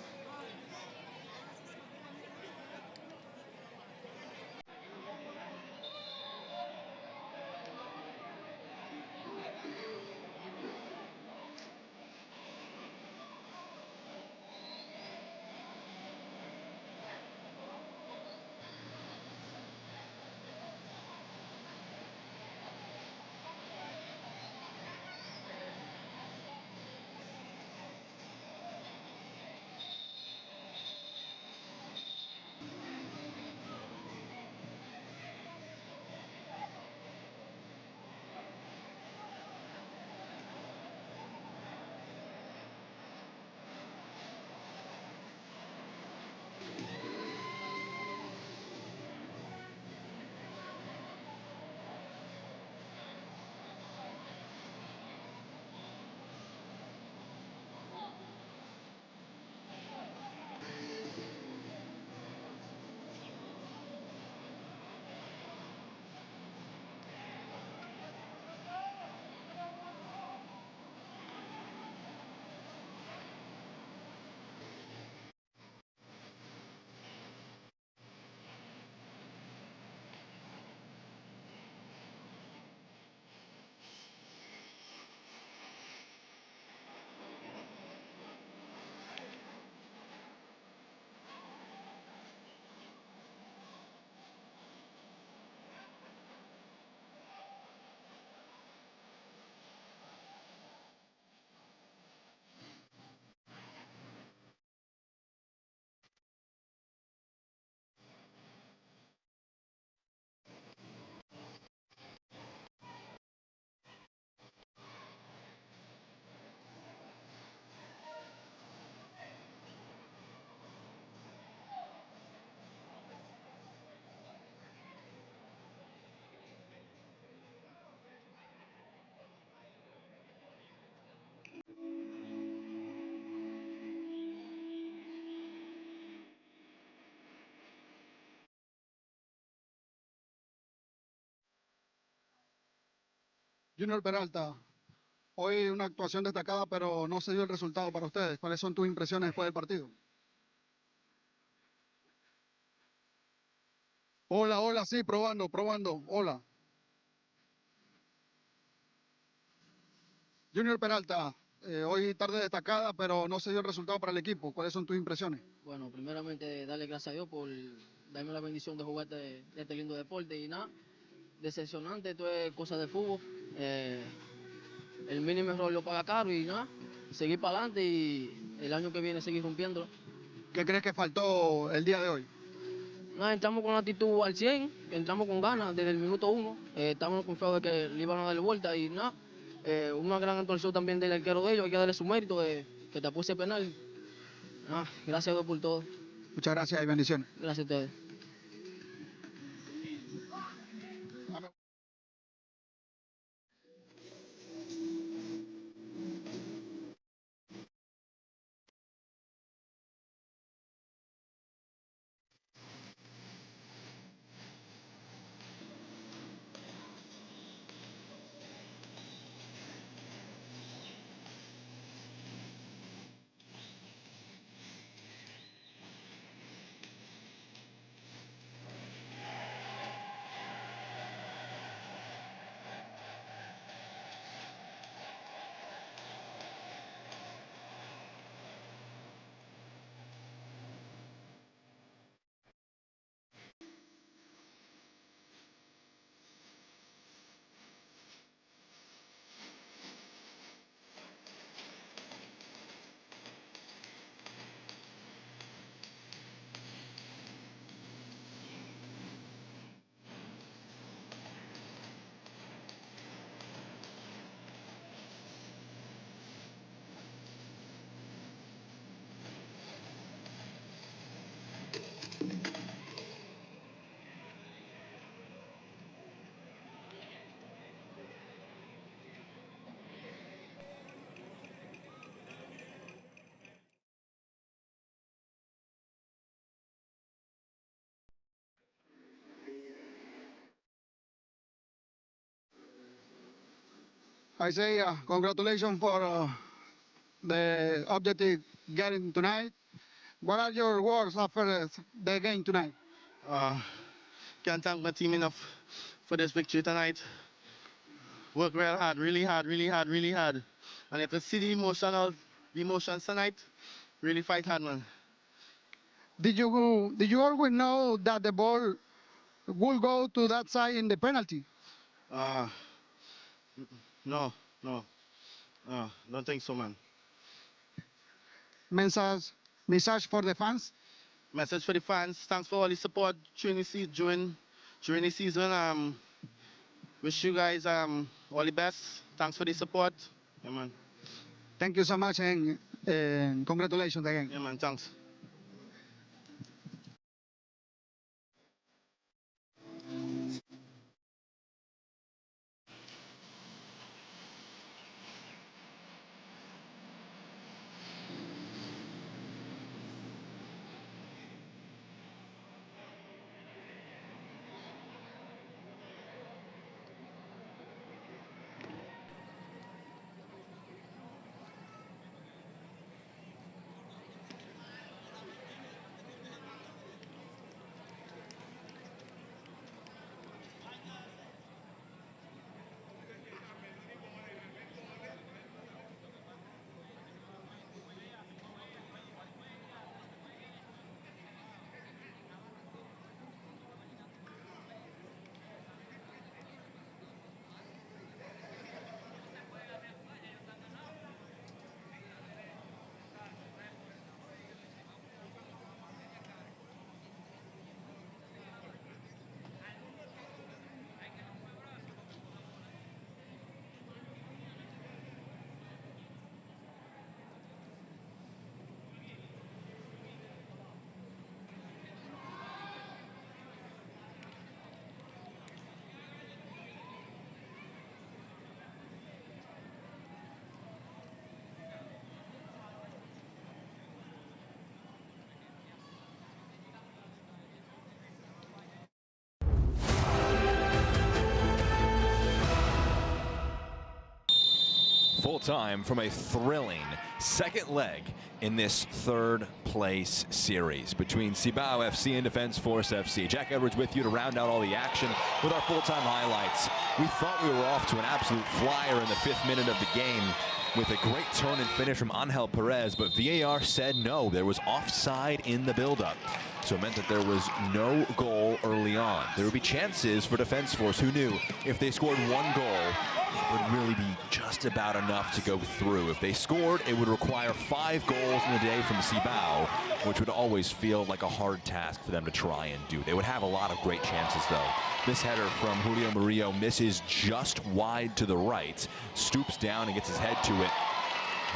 Junior Peralta, hoy una actuación destacada, pero no se dio el resultado para ustedes. ¿Cuáles son tus impresiones después del partido? Hola, hola, sí, probando, hola. Junior Peralta, Hoy tarde destacada, pero no se dio el resultado para el equipo. ¿Cuáles son tus impresiones? Bueno, primeramente darle gracias a Dios por darme la bendición de jugar este lindo deporte y nada, decepcionante, esto es cosa de fútbol. El mínimo error lo paga caro y nada, seguir para adelante y el año que viene seguir rompiéndolo. ¿Qué crees que faltó el día de hoy? Nada, entramos con la actitud al 100, entramos con ganas desde el minuto 1, estamos confiados de que le iban a dar vuelta y nada, una gran actuación también del arquero de ellos, hay que darle su mérito de que tapó ese penal. Gracias a Dios por todo. Muchas gracias y bendiciones. Gracias a ustedes. Isaiah, congratulations for the objective getting tonight. What are your words after the game tonight? Can't thank my team enough for this victory tonight. Worked real hard, really hard, really hard, really hard. And if you see the emotions tonight, really fight hard, man. Did you always know that the ball will go to that side in the penalty? No, don't think so, man. Message for the fans. Message for the fans, thanks for all the support during the season. Wish you guys all the best. Thanks for the support. Yeah, man. Thank you so much and congratulations again. Yeah, man, thanks. Full time from a thrilling second leg in this third place series between Cibao FC and Defense Force FC. Jack Edwards with you to round out all the action with our full-time highlights. We thought we were off to an absolute flyer in the 5th minute of the game. with a great turn and finish from Angel Perez, but VAR said no, there was offside in the buildup. So it meant that there was no goal early on. There would be chances for Defense Force, who knew if they scored one goal, it would really be just about enough to go through. If they scored, it would require 5 goals in a day from Cibao, which would always feel like a hard task for them to try and do. They would have a lot of great chances, though. This header from Julio Murillo misses just wide to the right, stoops down and gets his head to it,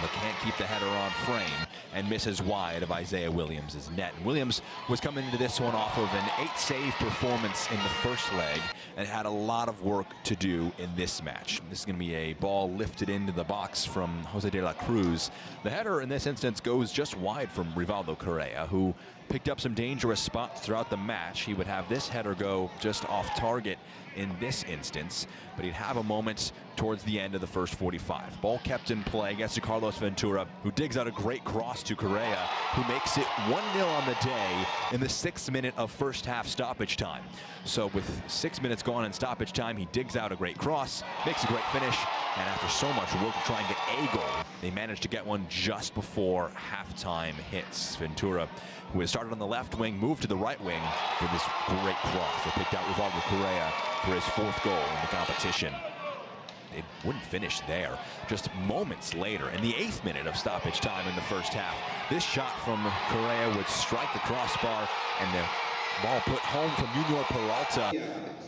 but can't keep the header on frame and misses wide of Isaiah Williams' net. And Williams was coming into this one off of an 8-save performance in the first leg and had a lot of work to do in this match. This is going to be a ball lifted into the box from Jose de la Cruz. The header in this instance goes just wide from Rivaldo Correa, who picked up some dangerous spots throughout the match. He would have this header go just off target in this instance, but he'd have a moment towards the end of the first 45. Ball kept in play against Carlos Ventura, who digs out a great cross to Correa, who makes it 1-0 on the day in the 6th minute of first half stoppage time. So with 6 minutes gone in stoppage time, he digs out a great cross, makes a great finish, and after so much work to try and get a goal, they managed to get one just before halftime hits. Ventura, who had started on the left wing, moved to the right wing for this great cross. They picked out Rivaldo Correa for his 4th goal in the competition. It wouldn't finish there. Just moments later, in the 8th minute of stoppage time in the first half, this shot from Correa would strike the crossbar, and the ball put home from Junior Peralta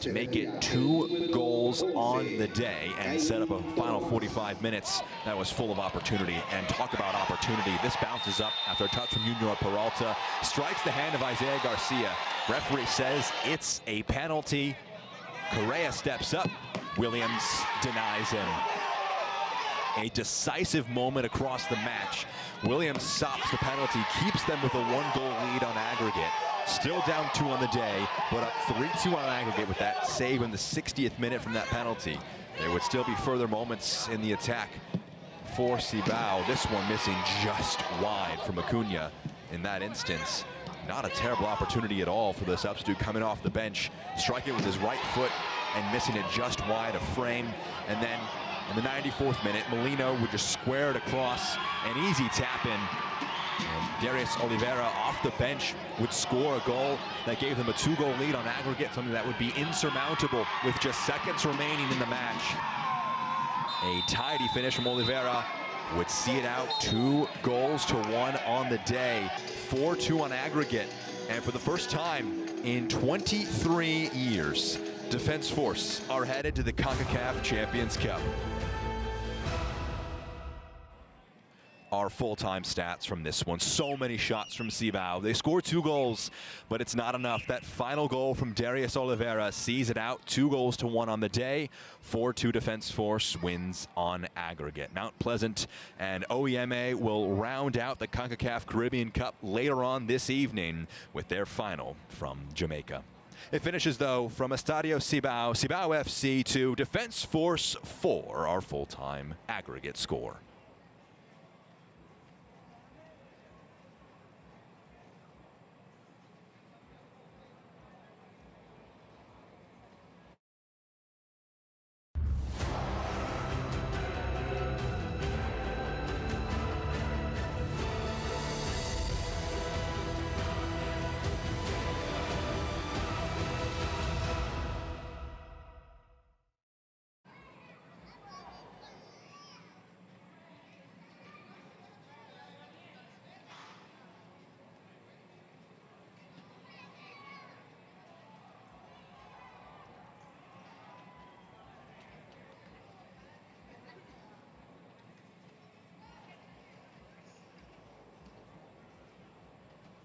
to make it 2 goals on the day and set up a final 45 minutes that was full of opportunity. And talk about opportunity. This bounces up after a touch from Junior Peralta, strikes the hand of Isaiah Garcia. Referee says it's a penalty. Correa steps up. Williams denies him. A decisive moment across the match. Williams stops the penalty, keeps them with a 1-goal lead on aggregate. Still down 2 on the day, but up 3-2 on aggregate with that save in the 60th minute from that penalty. There would still be further moments in the attack for Cibao. This one missing just wide from Acuna in that instance. Not a terrible opportunity at all for the substitute coming off the bench, striking it with his right foot and missing it just wide of frame. And then in the 94th minute, Molino would just square it across, an easy tap in. And Darius Oliveira off the bench would score a goal that gave them a 2-goal lead on aggregate, something that would be insurmountable with just seconds remaining in the match. A tidy finish from Oliveira would see it out 2-1 on the day, 4-2 on aggregate. And for the first time in 23 years, Defense Force are headed to the Concacaf Champions Cup. Our full-time stats from this one. So many shots from Cibao. They scored 2 goals, but it's not enough. That final goal from Darius Oliveira sees it out 2-1 on the day. 4-2 Defense Force wins on aggregate. Mount Pleasant and OEMA will round out the Concacaf Caribbean Cup later on this evening with their final from Jamaica. It finishes, though, from Estadio Cibao, Cibao FC 2, Defense Force 4, our full-time aggregate score.